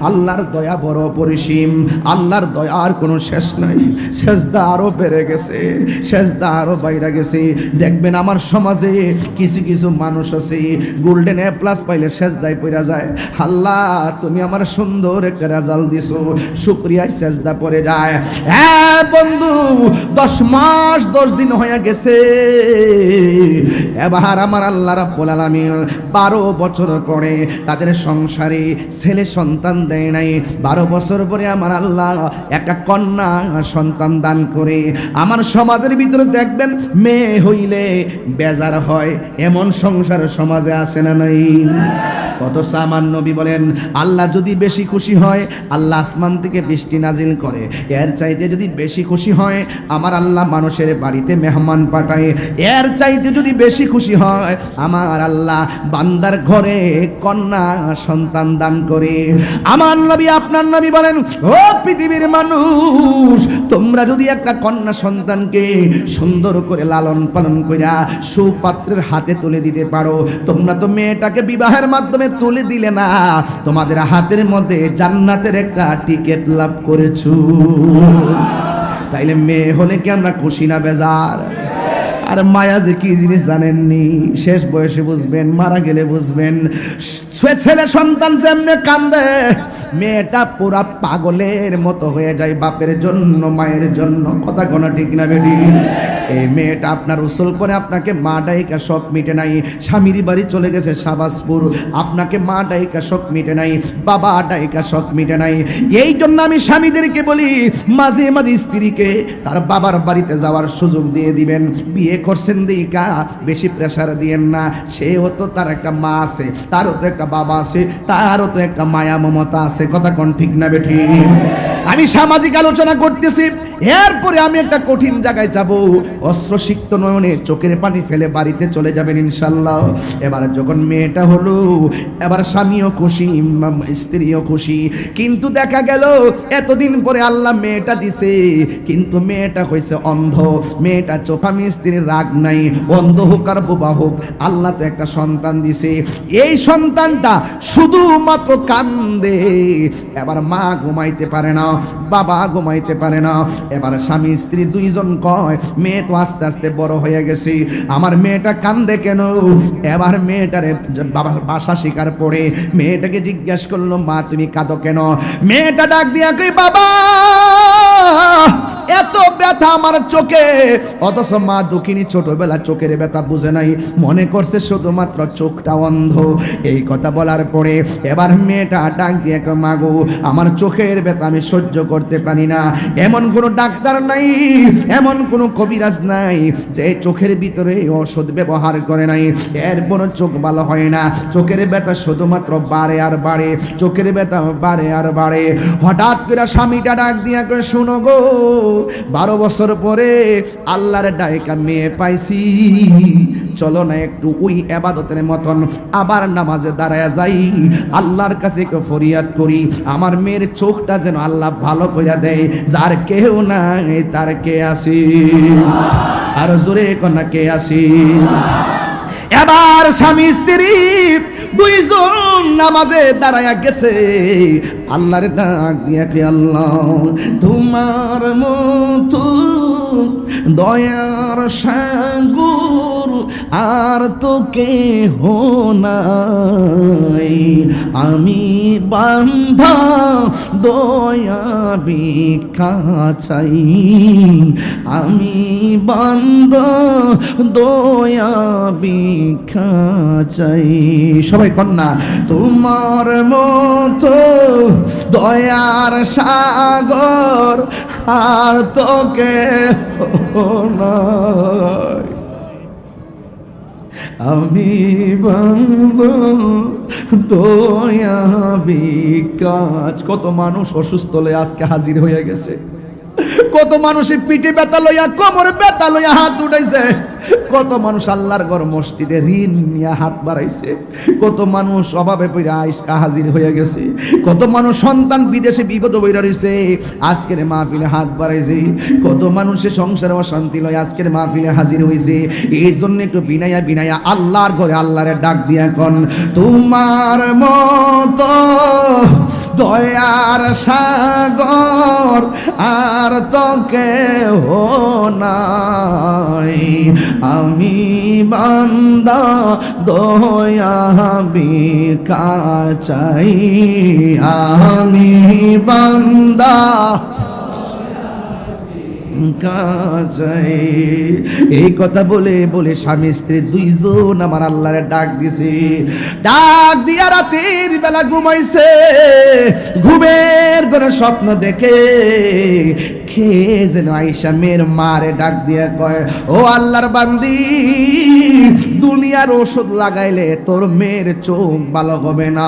আল্লাহর দয়া বড় পরিসীম, আল্লাহর দয়ার কোনো শেষ নাই। সেজদা আরো বেড়ে গেছে, সেজদা আরো বাইরে গেছে। দেখবেন আমার সমাজে কিছু কিছু মানুষ আছে গোল্ডেন এ প্লাস পাইলে সেজদায় পড়া যায়। আল্লাহ তুমি আমার সুন্দর একটা রেজাল্ট দিছো, শুকরিয়ায় সেজদা পড়ে যায়। হ্যাঁ বন্ধু, 10 মাস 10 দিন হয়ে গেছে। এবার আমার আল্লাহ রাব্বুল আলামিন 12 বছর পরে তাদের সংসারে ছেলে সন্তান দেয় নাই। 12 বছর পরে আমার আল্লাহ একটা কন্যা সন্তান দান করে। আমার সমাজের ভিতরে দেখবেন মেয়ে হইলে বেজার হয়, এমন সংসার সমাজে আছে না নাই? অথচ আমার নবী বলেন আল্লাহ যদি বেশি খুশি হয় আল্লাহ আসমান থেকে বৃষ্টি নাজিল করে। এর চাইতে যদি বেশি খুশি হয় আমার আল্লাহ মানুষের বাড়িতে মেহমান পাঠায়। এর চাইতে যদি বেশি খুশি হয় আমার আল্লাহ বান্দার ঘরে কন্যা সন্তান দান করে। আমার নবী আপনার নবী বলেন ও পৃথিবীর মানুষ, তোমরা যদি একটা কন্যা সন্তানকে সুন্দর করে লালন পালন কইরা সুপাত্রের হাতে তুলে দিতে পারো, তোমরা তো মেয়েটাকে বিবাহের মাধ্যমে তুলে দিলে না, তোমাদের হাতের মধ্যে জান্নাতের একটা টিকিট লাভ করেছো। তাইলে মেয়ে হলে কি আমরা খুশি না বেজার? আর মায়া যে কি জিনিস জানেননি, শেষ বয়সে বুঝবেন, মারা গেলে বুঝবেন। ছেলে সন্তান যেমনে কান্দে, মেয়েটা পুরা পাগলের মতো হয়ে যায় বাপের জন্য, মায়ের জন্য। কথা কোনা ঠিক না বেডি? এই মেয়েটা আপনার উসল করে আপনাকে মা ডাইকা শখ মিটে নাই, স্বামীর বাড়ি চলে গেছে শাবাসপুর, আপনাকে মা ডাইকা শখ মিটে নাই, বাবা ডাইকা শখ মিটে নাই। এই জন্য আমি স্বামীদেরকে বলি মাঝে মাঝে স্ত্রীকে তার বাবার বাড়িতে যাওয়ার সুযোগ দিয়ে দিবেন। বিয়ে করছেন দিকা বেশি প্রেসার দিয়েন না, সেও তো তার একটা মা আছে, তারও তো একটা বাবা আছে, তারও তো একটা মায়া মমতা আছে। কথা কোন ঠিক না বেঠি? আমি সামাজিক আলোচনা করতেছি, এরপরে আমি একটা কঠিন জায়গায় যাব। অস্ত্রসিক্ত নয়নে চোখের পানি ফেলে বাড়িতে চলে যাবেন ইনশাল্লাহ। এবার যখন মেয়েটা হলো, এবার স্বামীও খুশি, স্ত্রীও খুশি। কিন্তু দেখা গেল এতদিন পরে আল্লাহ মেয়েটা দিছে, কিন্তু মেয়েটা হয়েছে অন্ধ। মেয়েটা চোখামি স্ত্রীর রাগ নাই, অন্ধ হোক আর বোবা হোক, আল্লাহ তো একটা সন্তান দিছে। এই সন্তানটা শুধুমাত্র কান্দে। এবার মা ঘুমাইতে পারে না, বাবা ঘুমাইতে পারে না। এবার স্বামী স্ত্রী দুইজন কয় মেয়ে তো আস্তে আস্তে বড় হয়ে গেছে, আমার মেয়েটা কান্দে কেন? এবার মেয়েটারে বাসা শিকার পড়ে মেয়েটাকে জিজ্ঞাসা করলো মা তুমি কাঁদো কেন? মেয়েটা ডাক দিয়া কই বাবা এত ব্যথা আমার চোখে। অথচ মা দুঃখিনী ছোটবেলা চোখের ব্যথা বুঝে নাই, মনে করছে শুধুমাত্র চোখটা অন্ধ। এই কথা বলার পরে এবার মেয়েটা ডাক দিয়ে মা গো আমার চোখের ব্যথা আমি সহ্য করতে পারি না। এমন কোনো ডাক্তার নাই, এমন কোনো কবিরাজ নাই যে চোখের ভিতরে ওষুধ ব্যবহার করে নাই, এরপর চোখ ভালো হয় না। চোখের ব্যথা শুধুমাত্র বাড়ে আর বাড়ে, চোখের ব্যথা বাড়ে আর বাড়ে। হঠাৎ করে স্বামীটা ডাক দিয়া করে শুনো গো 12 বছর পরে আল্লাহর ডাইকা মেয়ে পাইছি, চলো না একটু ওই ইবাদতের মতন আবার নামাজে দাঁড়ায় যাই, আল্লাহর কাছে একটু ফরিয়াদ করি, আমার মেয়ের চোখটা যেন আল্লাহ ভালো করে দেয়। যার কেউ নাই তার কে আসি, আর জোরে কন্যা কে আসি। এবার স্বামী স্ত্রী দুইজন নামাজে দাঁড়ায়া গেছে, আল্লাহর ডাক দিয়া কে আল্লাহ তোমার মতো দয়ার সাগর আর তো কেহ নাই, আমি বান্ধা দয়া ভিক্ষা চাই, আমি বান্ধা দয়া ভিক্ষা চাই। সবাই কন্যা তোমার মতো দয়ার সাগর আর তোকে নাই, আমি বান্ধা দয়া ভিক্ষাচ। কত মানুষ অসুস্থ লয়ে আজকে হাজির হয়ে গেছে, কত মানুষের পিঠে ব্যথা লইয়া কোমরে ব্যথা লইয়া হাত উঠাইছে। কত মানুষ আল্লাহর ঘর মসজিদে ঋণ নিয়ে হাত বাড়াইছে, কত মানুষ অভাবে পড়ে আইসকা হাজির হয়ে গেছে, কত মানুষ সন্তান বিদেশে বিপদ বইরা রইছে, আজকের মাহফিলে হাত বাড়াইছে, কত মানুষের সংসারে অশান্তি লয় আজকের মাহফিলে হাজির হয়েছে। এই জন্য একটু বিনায়া বিনায়া আল্লাহর ঘরে আল্লাহরে ডাক দিয়া কোন, তোমার মতো দয়ার সাগর আর তো কেহ নাই, আমি বান্দা দয়া ভিক্ষা চাই, আমি বান্দা কাজাই। এই কথা বলে বলে স্বামী স্ত্রী দুইজন আমার আল্লাহরে ডাক দিছে। ডাক দিয়া রাতের বেলা ঘুমাইছে, ঘুমের ঘরে স্বপ্ন দেখে খেয়ে যেন আইসা মেয়ের মারে ডাক দিয়া কয়, ও আল্লাহর বান্দি, দুনিয়ার ওষুধ লাগাইলে তোর মেয়ের চোখ ভালো হবে না,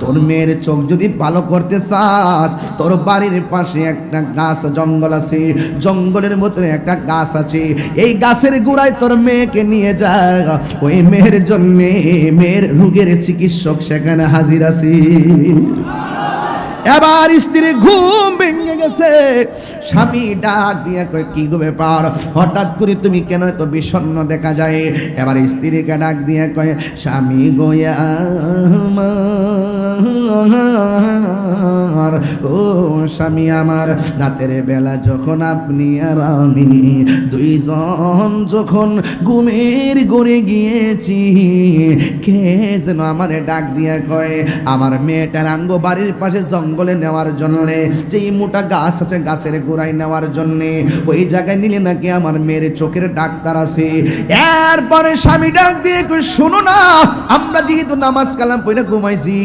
তোর মেয়ের চোখ যদি ভালো করতে চাস তোর বাড়ির পাশে একটা গাছ জঙ্গল আছে, জঙ্গলের মধ্যে একটা গাছ আছে, এই গাছের গোড়ায় তোর মেয়েকে নিয়ে যা, ওই মেয়ের জন্য মেয়ের রোগের চিকিৎসক সেখানে হাজির আছে। এবার স্ত্রী ঘুম ভেঙে গেছে, স্বামী ডাক দিয়া কয়, কি গো ব্যাপার, হঠাৎ করে তুমি কেন এত বিষণ্ণ দেখা যায়? এবার স্ত্রীকে ডাক দিয়া কয়, স্বামী গোয়া আমার, ও স্বামী আমার, রাতের বেলা যখন আপনি আর আমি দুইজন যখন ঘুমের ঘরে গিয়েছি, কে যেন আমারে ডাক দিয়া কয়, আমার মেয়েটার আঙ্গ বাড়ির পাশে জঙ্গলে নেওয়ার জন্য, যেই মোটা গাছ আছে গাছের গোড়ায় নেওয়ার জন্য, ওই জায়গায় নিলে নাকি আমার মেয়ের চোখের ডাক্তার আছে। এরপরে স্বামী ডাক দিয়ে কই, শোনো না, আমরা যেহেতু নামাজ কালাম পড়ে ঘুমাইছি,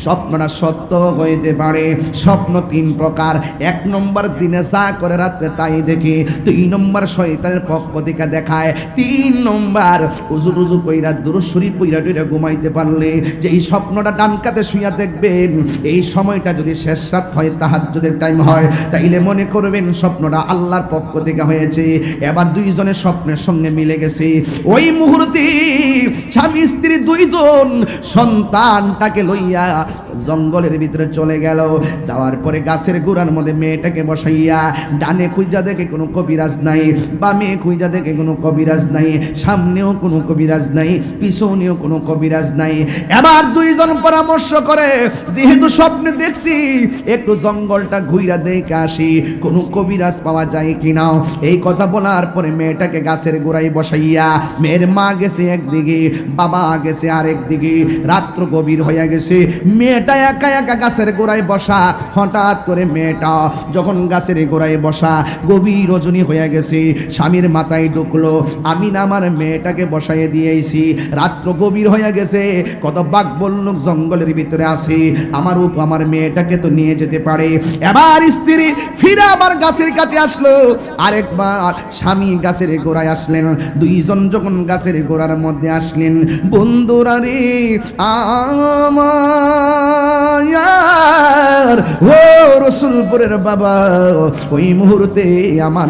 স্বপ্নটা সত্য হইতে পারে। স্বপ্ন তিন প্রকার, এক নম্বর দিনে যা করে রাত্রে তাই দেখি, দুই নম্বর শয়তানের পক্ষ থেকে দেখায়, তিন নম্বর উজু টুজু কইরা দুরূদ শরীফ পইরা টইরা ঘুমাইতে পারলে যে এই স্বপ্নটা ডান কাতে শুইয়া দেখবেন, এই সময়টা যদি শেষ রাত হয়, তাহাজ্জুদের টাইম হয়, তাইলে মনে করবেন স্বপ্নটা আল্লাহর পক্ষ থেকে হয়েছে। এবার দুইজনের স্বপ্নের সঙ্গে মিলে গেছে। ওই মুহূর্তে স্বামী স্ত্রী দুইজন সন্তানটাকে লইয়া জঙ্গলের ভিতরে চলে গেল। যাওয়ার পরে গাছের গোড়ার মধ্যে মেয়েটাকে বসাইয়া, ডানে খুঁজা দেখে কোনো কবিরাজ নাই, বামে খুঁজা দেখে কোনো কবিরাজ নাই, সামনেও কোনো কবিরাজ নাই, পিছনেও কোনো কবিরাজ নাই। এবার দুইজন পরামর্শ করে, যেহেতু স্বপ্নে দেখছি একটু জঙ্গলটা ঘুইরা দেখে আসি, কোনো কবিরাজ পাওয়া যায় কিনা। এই কথা বলার পরে মেয়েটাকে গাছের গোড়ায় বসাইয়া, মেয়ের মা গেছে একদিকে, বাবা গেছে আরেক দিকে, রাত্র গভীর হয়ে গেছে, মেয়েটা একা একা গাছের গোড়ায় বসা। হঠাৎ করে মেয়েটা যখন গাছের গোড়ায় বসা, গভীর রজনী হয়ে গেছে, স্বামীর মাথায় ঢুকলো, আমি না আমার মেয়েটাকে বসাইয়ে দিয়েছি, রাত্র গভীর হয়ে গেছে, কত বাঘ বল্লুক জঙ্গলের ভিতরে আছে, আমার আমার মেয়েটাকে তো নিয়ে যেতে পারে। এবার স্ত্রী ফিরে আবার গাছের কাছে আসলো, আরেকবার স্বামী গাছের গোড়ায় আসলেন। দুইজন যখন গাছের গোড়ার মধ্যে আসলেন, বন্ধুরা রে আমার, ও রসুলপুরের বাবা, ওই মুহূর্তে আমার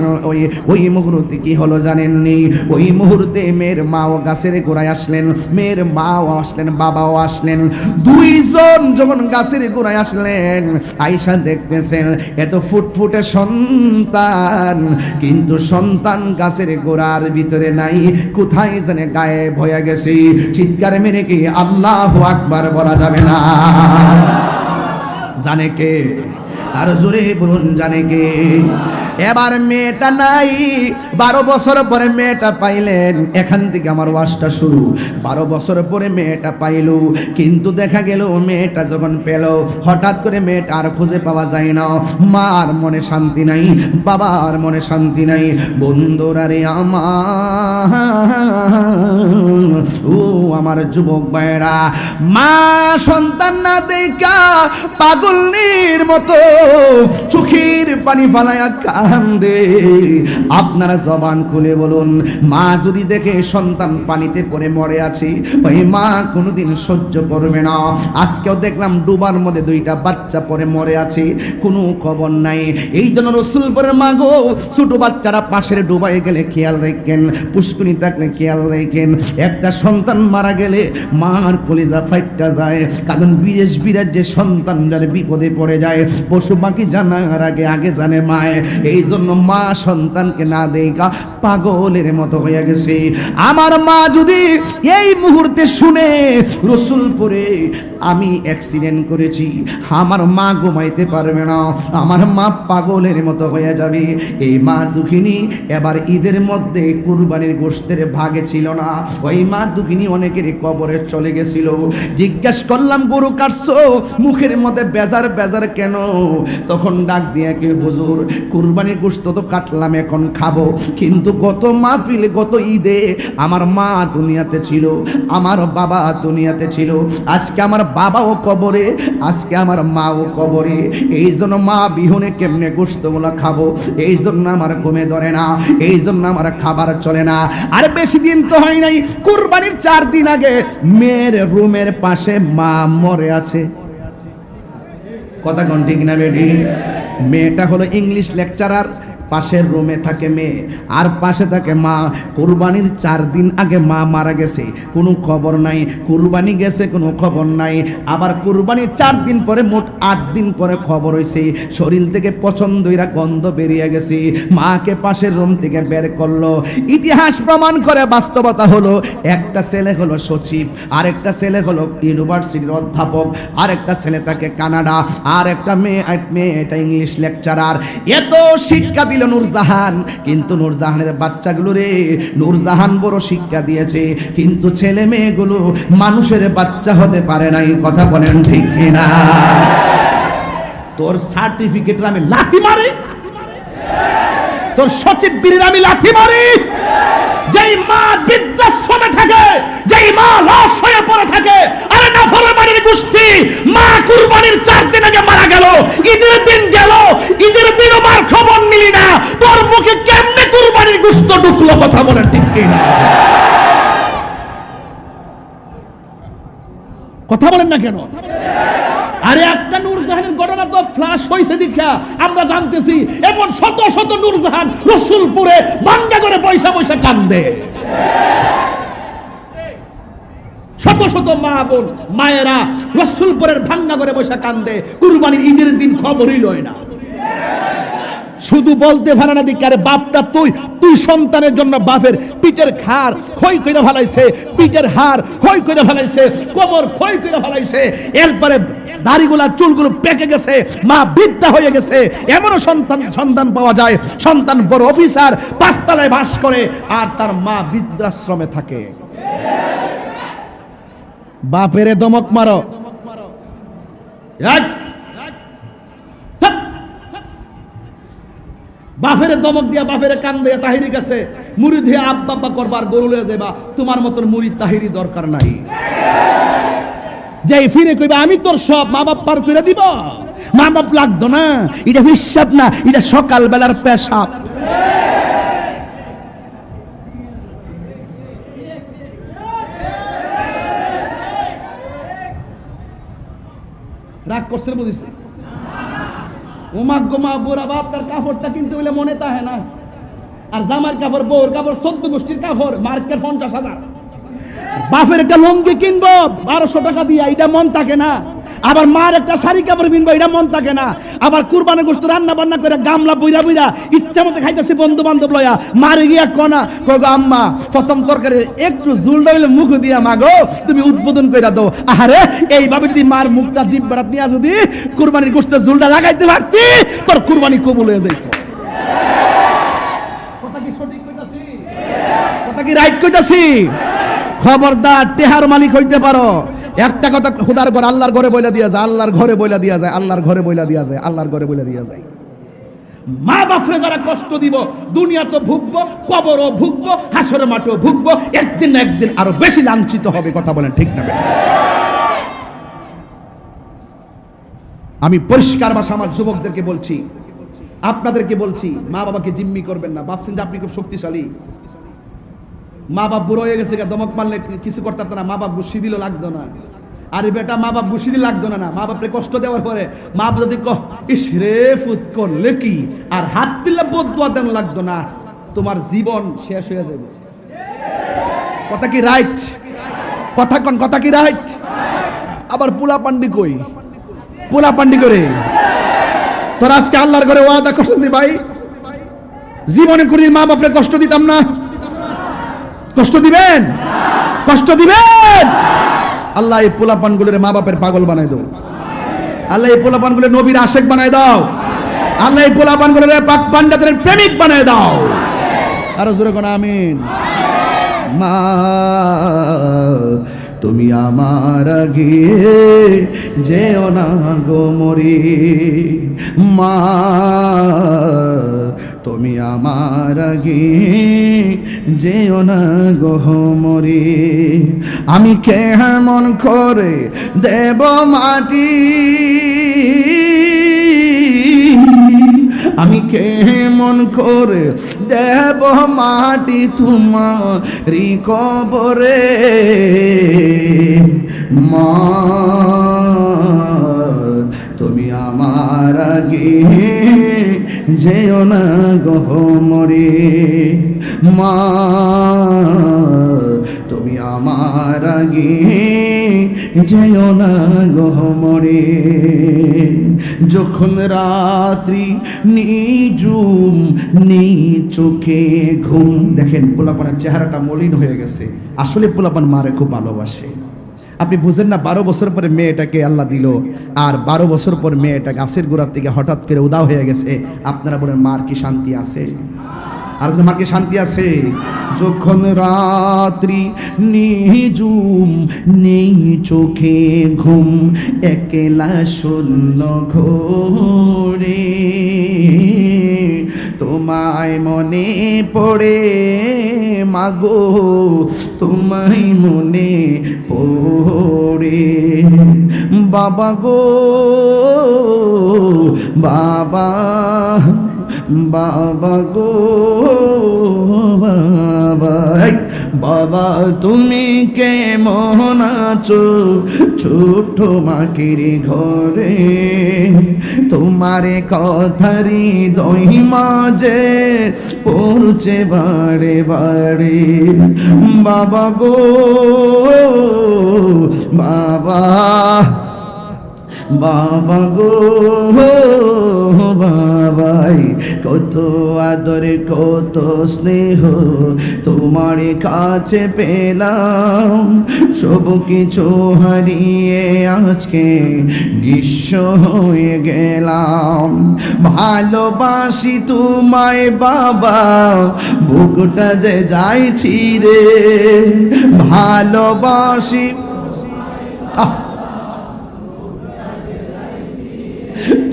ওই মুহূর্তে কি হলো জানেননি? ওই মুহূর্তে মেয়ের মাও গাছের গোড়ায় আসলেন, মেয়ের মাও আসলেন, বাবাও আসলেন। দুইজন যখন গাছের গোড়ায় আসলেন, আয়েশা দেখতেছেন এত ফুটফুটে সন্তান, কিন্তু সন্তান গাছের গোড়ার ভিতরে নাই, কোথায় জানে গায়েব হয়ে গেছে। চিৎকার মেরে কি আল্লাহু আকবার বলা যাবে না? জানে কে? আর জোরে বলুন, জানে কে? এবার মেয়েটা নাই, 12 বছর পরে মেয়েটা পাইলেন। এখান থেকে আমার ওয়াজটা শুরু। 12 বছর পরে মেয়েটা পাইল, কিন্তু দেখা গেল মেয়েটা যখন পেল, হঠাৎ করে মেয়েটা আর খুঁজে পাওয়া যায় না। মার মনে শান্তি নাই, বাবার মনে শান্তি নাই। বন্ধুরা রে আমার, ও আমার যুবক ভাইরা, মা সন্তান না দেখা পাগলের মতো চোখের পানি ফালায়া কান্দে। আপনারা জবান খুলে বলুন, মা যদি দেখে সন্তান পানিতে পড়ে মরে আছে, ওই মা কোনোদিন সহ্য করবে না। আজকেও দেখলাম ডুবার মধ্যে দুইটা বাচ্চা পড়ে মরে আছে, কোনো খবর নাই। এই জন্য রসুল বলেন, মা গো, ছোট বাচ্চারা পাশের ডুবাই গেলে খেয়াল রাখেন, পুষ্কুনি থাকলে খেয়াল রাখেন। একটা সন্তান মারা গেলে মার কলিজা ফাইটটা যায়, কারণ বিদেশ বিরাট যে সন্তান যার বিপদে পড়ে যায়, পশু পাখি জানার আগে আগে জানে মায়। এই জন্য মা সন্তানকে না দেখা পাগলের মতো হয়ে গেছে। আমার মা যদি এই মুহূর্তে শুনে রসুলপুরে আমি অ্যাক্সিডেন্ট করেছি, আমার মা ঘুমাইতে পারবে না, আমার মা পাগলের মতো হয়ে যাবে। এই মা দুঃখিনী এবার ঈদের মধ্যে কুরবানির গোশতের ভাগে ছিল না, ওই মা দুঃখিনী অনেকের কবরে চলে গেছিল। জিজ্ঞেস করলাম, গরু কাটছো, মুখের মধ্যে বেজার বেজার কেন? তখন ডাক দিয়ে কে, হুজুর কুরবানির গোশত তো কাটলাম, এখন খাবো, কিন্তু গত মাহফিলে গত ঈদে আমার মা দুনিয়াতে ছিল, আমার বাবা দুনিয়াতে ছিল, আজকে আমার বাবাও কবরে, আজকে আমার মাও কবরে। এই জন্য মা বিহনে কেমনে গোশতগুলো খাবো, এই জন্য আমার ঘুমে ধরে না, এই জন্য আমার খাবার চলে না। আর বেশি দিন তো হয় নাই, কুরবানির 4 দিন আগে মেয়ের রুমের পাশে মা মরে আছে। কথা কোন ঠিক না বেডি? মেয়েটা হলো ইংলিশ লেকচারার, পাশের রুমে থাকে মেয়ে, আর পাশে থাকে মা। কুরবানির 4 দিন আগে মা মারা গেছে, কোনো খবর নাই। কুরবানি গেছে, কোনো খবর নাই। আবার কুরবানির 4 দিন পরে, মোট 8 দিন পরে খবর হয়েছে শরীর থেকে পছন্দইরা গন্ধ বেরিয়ে গেছে। মাকে পাশের রুম থেকে বের করলো। ইতিহাস প্রমাণ করে, বাস্তবতা হলো, একটা ছেলে হলো সচিব, আর একটা ছেলে হলো ইউনিভার্সিটির অধ্যাপক, আর একটা ছেলে থাকে কানাডা, আর একটা মেয়ে এটা ইংলিশ লেকচারার। এত শিক্ষা দিল নূরজাহান, কিন্তু নূরজাহানের বাচ্চাগুলো রে, নূরজাহান বড় শিক্ষা দিয়েছে, কিন্তু ছেলে মেয়েগুলো মানুষের বাচ্চা হতে পারে নাই। কথা বলেন ঠিক কিনা? তোর সার্টিফিকেটের আমি লাথি মারি, তোর সচিব বীরের আমি লাথি মারি। যেই মা বৃদ্ধাশ্রমে থাকে, যেই মা লাশ হয়ে পড়ে থাকে, আরে নাফরমানির গোষ্ঠী, মা কুরবানির 4 দিন আগে মারা গেল, ঈদের দিন গেল, ঈদের দিনও মার খবর নিলি না, তোর মুখে কেমনে কুরবানির গোশত ঢুকলো? কথা বলেন ঠিক কিনা? কথা বলেন না কেন? আরে একটা নূরজাহানের ঘটনা তো ফ্লাশ হয়েছে দেখা আমরা জানতেছি, এমন শত শত নূরজাহান রসুলপুরে ভাঙ্গা করে পয়সা পয়সা কান্দে। শত শত মা বোন মায়েরা রসুলপুরের ভাঙ্গা করে পয়সা কান্দে, কুরবানির ঈদের দিন খবরই লয় না। শুধু বলতে পারে না দিকে, আরে বাপটা তুই সন্তানের জন্য বাপের পিঠের খার ক্ষয় করে ফেলাইছে, পিঠের হার ক্ষয় করে ফেলাইছে, কোমর ক্ষয় করে ফেলাইছে, এরপরে দাড়িগুলা চুলগুলো পেকে গেছে, মা বৃদ্ধা হয়ে গেছে। এমনও সন্তান পাওয়া যায়, সন্তান বড় অফিসার, 5 তলায় বাস করে, আর তার মা বৃদ্ধাশ্রমে থাকে। বাপেরে দমক মারো, বাপের দমক দিয়া বাপের কান দিয়া তাহিরি গেছে, মুরিদ হয়ে আব্বা করবার গরু লয়ে যাইবা, তোমার মতন মুরিদ তাহিরি দরকার নাই। যাই ফিরে কইবা আমি তোর সব, মা বাপ পার করে দিব, মা বাপ লাগতো না, এটা হিসাব না, এটা সকাল বেলার পেশাব। রাগ করছেন বুঝেছি? ওমা বোরা বাপটার কাপড়টা কিনতে হইলে মনে তাহে না, আর জামার কাপড়, বউর কাপড়, 14 গোষ্ঠীর কাপড়, মার্কেট 50,000। বাপের একটা লুঙ্গি কিনবো 1200 টাকা দিয়া, এটা মন থাকে না। আবার মার একটা শাড়ি কাপড় কিনবো, এটা মন থাকে না। আবার কুরবানির গোশত রান্না বান্না করে গামলা বইরা বইরা ইচ্ছা মতো খাইতেছি, বন্ধু বান্ধব লয়া, মারে গিয়া কনা কইগো আম্মা প্রথম তরকারি একটু ঝুলটা হইলে মুখ দিয়া মাগো তুমি উদ্বোধন কইরা দাও। আরে এইভাবে যদি মার মুখটা জিভ বেড়াত নিয়া যদি কুরবানির গোশত ঝুলটা লাগাইতে পারতি, তোর কুরবানি কবুল হয়ে যাইত। কথা কি সঠিক কইতাছি? কথা কি রাইট কইতাছি? খবরদার, টেহার মালিক হইতে পারো, একটা কথা খুদার ঘর, আল্লাহর ঘরে বইলা দিয়া যায়, আল্লাহর ঘরে বইলা দিয়া যায়, আল্লাহর ঘরে বইলা দিয়া যায়, আল্লাহর ঘরে বইলা দিয়া যায়। মা বাপরে যারা কষ্ট দিব, দুনিয়া তো ভুগবো, কবরও ভুগবো, হাসরের মাঠও ভুগবো, একদিন না একদিন আরো বেশি লাঞ্ছিত হবে। কথা বলেন ঠিক না? আমি পরিষ্কার ভাষা আমার যুবকদেরকে বলছি, আপনাদেরকে বলছি, মা বাবাকে জিম্মি করবেন না। ভাবছেন যে আপনি খুব শক্তিশালী, মা বাপ বুড়ো হয়ে গেছে, দমক মারলে কিছু করতে পারতো না, মা বাপ ঘুষি দিল লাগতো না। আরে বেটা, মা বাপ ঘুষি দিলে লাগতো না। মা বাপরে কষ্ট দেওয়ার পরে মা বাপ যদি ইস রে ফুত করলে কি, আর হাত দিলে বদুয়া দেন লাগতো না, তোমার জীবন শেষ হয়ে যাবে। কথা কি রাইট? কথা কি রাইট? আবার পোলা পান্ডি কই, পোলা পান্ডি করে তোর আজকে আল্লাহর ঘরে ওয়াদা করছেন ভাই, জীবনে কোনদিন মা বাপরে কষ্ট দিতাম না। কষ্ট দিবেন? কষ্ট দিবেন? আল্লাহ এই পোলাপানগুলোর মা বাপের পাগল বানাই দাও। আল্লাহ এই পোলাপানগুলোর নবীর আশেক বানাই দাও। আল্লাহ এই পোলাপানগুলোর পাক পান্ডাতের প্রেমিক বানাই দাও। আরো জোরে কোন আমিন। মা তুমি আমার আগে যেও না গো মরি, মা তুমি আমার আগে যেও না গো মরি। আমি কেমন করে দেব মাটি, আমি কেমন করে দেব মাটি তোমারি কবরে, মা তুমি আমার আগে যেও না গো মরি, মা তুমি আমার আগে যেও না গো মরি। যখন রাত্রি নিঝুম নেই চোখে ঘুম, দেখেন পোলাপানের চেহারাটা মলিন হয়ে গেছে। আসলে পোলাপান মারে খুব ভালোবাসে। আপনি বুঝেন না, 12 বছর পরে মেয়েটাকে আল্লাহ দিল, আর 12 বছর পর মেয়েটা গাছের গোড়ার থেকে হঠাৎ করে উদাও হয়ে গেছে। আপনারা বলেন মার কি শান্তি আছে? আর মার কি শান্তি আছে? যখন রাত্রি নিঝুম নেই চোখে ঘুম, একলা শূন্য ঘোরে, তোমায় মনে পড়ে মাগো, তোমায় মনে পড়ে বাবা গো, বাবা বাবা গো, বাবা বাবা তুমি কেমন আছো ছোট মাটির ঘরে, তোমার কথারি দই মাঝে পড়ছে বারে বারে, বাবা গো বাবা, বাবা গো বাবাই, কত আদর কত স্নেহ তোমার কাছে পেলাম, সব কিছু হারিয়ে আজকে নিঃস্ব হয়ে গেলাম। ভালোবাসি তোমায় বাবা, বুকটা যে যাইছি রে, ভালোবাসি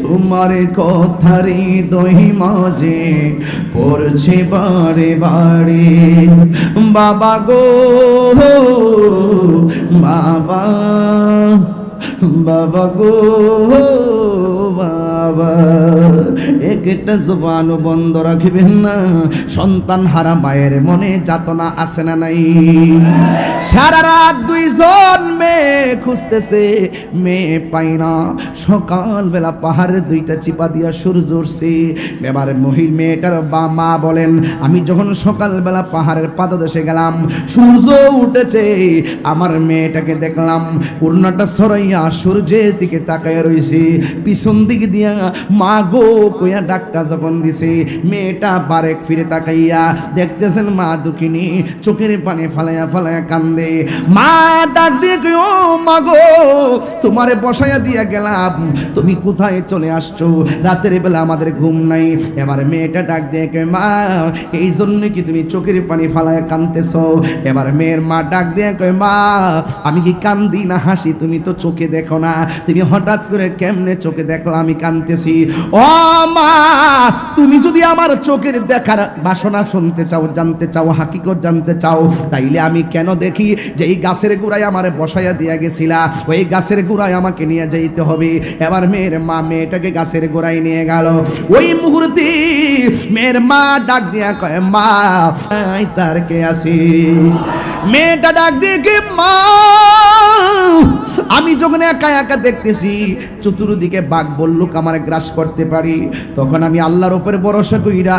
তোমার কথারি দই মাঝে পড়ছে বারে বারে, বাবা গো বাবা, বাবা গো বাবা। একটা জবানও বন্ধ রাখবেন না। সন্তান হারা মায়ের মনে যাতনা আছে না নাই? সারা রাত 2 জন মেয়ে খুঁজতেছে, মেয়ে পাই না। সকালবেলা পাহাড়ের 2টা চিপা দিয়া সূর্য উঠছে। এবার মেয়েটার মা বলেন, আমি যখন সকালবেলা পাহাড়ের পাদদেশে গেলাম, সূর্য উঠেছে, আমার মেয়েটাকে দেখলাম উড়নাটা ছড়াইয়া সূর্যের দিকে তাকায় রইছে। পিছন দিক দিয়া মা গো কইয়া ডাক্তার যখন দিছে, মেয়েটা বারেক ফিরে তাকাইয়া দেখতেছেন মা দুঃখিনী চোখের পানি ফালাইয়া ফালাইয়া কান্দে। মা ডাক দিয়ে কই, ও মা গো তোমারে বসাইয়া দিয়া গেলাম, তুমি কোথায় চলে আসছো? রাতের বেলা আমাদের ঘুম নাই। এবার মেয়েটা ডাক দিয়ে কই, মা এই জন্য কি তুমি চোখের পানি ফালাইয়া কাঁদতেছো? এবার মেয়ের মা ডাক দিয়ে কই, মা আমি কি কান্দি না হাসি তুমি তো চোখে দেখো না, তুমি হঠাৎ করে কেমনে চোখে দেখলা আমি কাঁদতেছি? ও মা তুমি যদি আমার চোখের দেখার বাসনা শুনতে চাও, জানতে চাও, হাকিকত জানতে চাও, তাইলে আমি কেন দেখি যে এই গাছের গোড়ায় আমারে বসাইয়া দিয়া গেছিলা, ওই গাছের গোড়ায় আমাকে নিয়ে যাইতে হবে। এবার মেয়ের মা মেয়েটাকে গাছের গোড়ায় নিয়ে গেল। ওই মুহূর্তে মেয়ের মা ডাক দিয়া কয়, মা তার কে আছে? মেয়েটা ডাক দিয়ে কে, মা আমি যখন একা একা দেখতেছি চতুর্দিকে বাঘ বল্লুক আমার গ্রাস করতে পারি, তখন আমি আল্লাহর উপরে ভরসা কইরা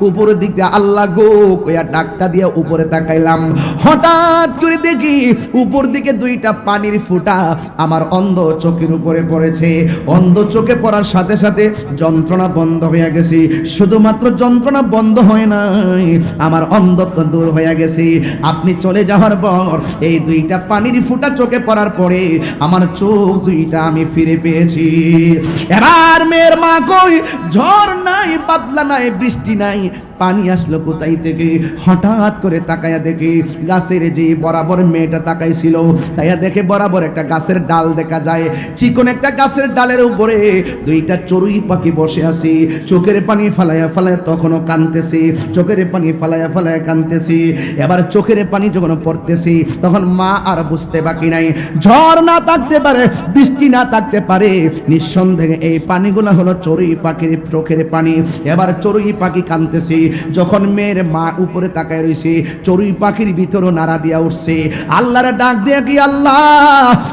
উপরের দিক দিয়ে আল্লাহ গো কইয়া ডাকটা দিয়ে উপরে তাকাইলাম। হঠাৎ করে দেখি উপর দিকে দুইটা পানির ফুঁটা আমার অন্ধ চোখের উপরে পড়েছে। অন্ধ চোখে পড়ার সাথে সাথে যন্ত্রণা বন্ধ হয়ে গেছে। শুধুমাত্র যন্ত্রণা বন্ধ হয় নাই, আমার অন্ধত্ব দূর হয়ে গেছে। আপনি চলে যাওয়ার পর এই দুইটা পানির ফুঁটা চোখে পড়ার পরে আমার চোখ দুইটা আমি ফিরে পেয়েছি। এবার মেয়ের মা কই, ঝড় নাই, বাদলা নাই, বৃষ্টি নাই, পানি আসলো কোথায় থেকে? হঠাৎ করে তাকায়া দেখে গাছের যে বরাবর মেয়েটা তাকাইছিল, তাইয়া দেখে বরাবর একটা গাছের ডাল দেখা যায়। চিকন একটা গাছের ডালের উপরে দুইটা চড়ুই পাখি বসে আছে। চোখের পানি ফালাইয়া ফালাইয়া তখনও কাঁদতেছে, চোখের পানি ফালাইয়া ফালাইয়া কাঁদতেছে। এবার চোখের পানি যখন পড়তেছে তখন মা আর বুঝতে বাকি নাই, ঝড় না থাকতে পারে, বৃষ্টি না থাকতে পারে, নিঃসন্দেহে এই পানিগুলো হলো চড়ুই পাখির চোখের পানি। এবার চড়ুই পাখি কাঁদতেছে। যখন মেয়ের মা উপরে তাকায় রয়েছে, চড়ুই পাখির ভিতরও নাড়া দিয়া উঠছে, আল্লাহরে ডাক দিয়া কি, আল্লাহ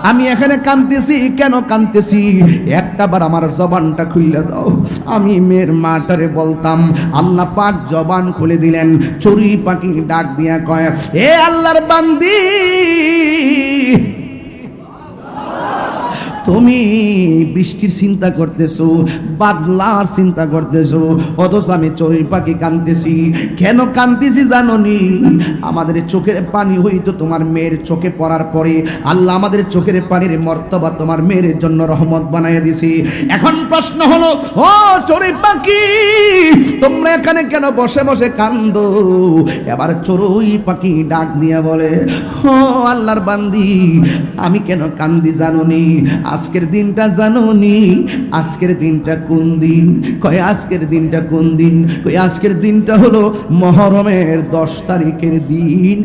আমি এখানে কাঁদতেছি, কেন কাঁদতেছি? একটাবার আমার জবানটা খুলে দাও। আমি মেয়ের মাটারে বলতাম, আল্লাহ পাক জবান খুলে দিলেন। চড়ুই পাখি ডাক দিয়া কয়, এ আল্লাহর বান্দি, তুমি বৃষ্টির চিন্তা করতেছো, বাদলার চিন্তা করতেছো, অথচ আমি চড়ুই পাখি কাঁদতেছি। কেন কাঁদতেছি জানো নি? আমাদের চোখের পানি হইতো তোমার মেয়ের চোখে পড়ার পরে আল্লাহ আমাদের চোখের পানির মর্তবা তোমার মেয়ের জন্য রহমত বানাইয়া দিছি। এখন প্রশ্ন হলো, ও চড়ুই পাখি, তোমরা এখানে কেন বসে বসে কান্দো? এবার চড়ুই পাখি ডাক দিয়া বলে, ও আল্লাহর বান্দি, আমি কেন কান্দি জানো নি? আজকের দিনটা জানো নি? আজকের দিনটা কোন দিন? কয় আজকের দিনটা কোন দিন? কয় আজকের দিনটা হলো মুহররমের 10 তারিখের দিন।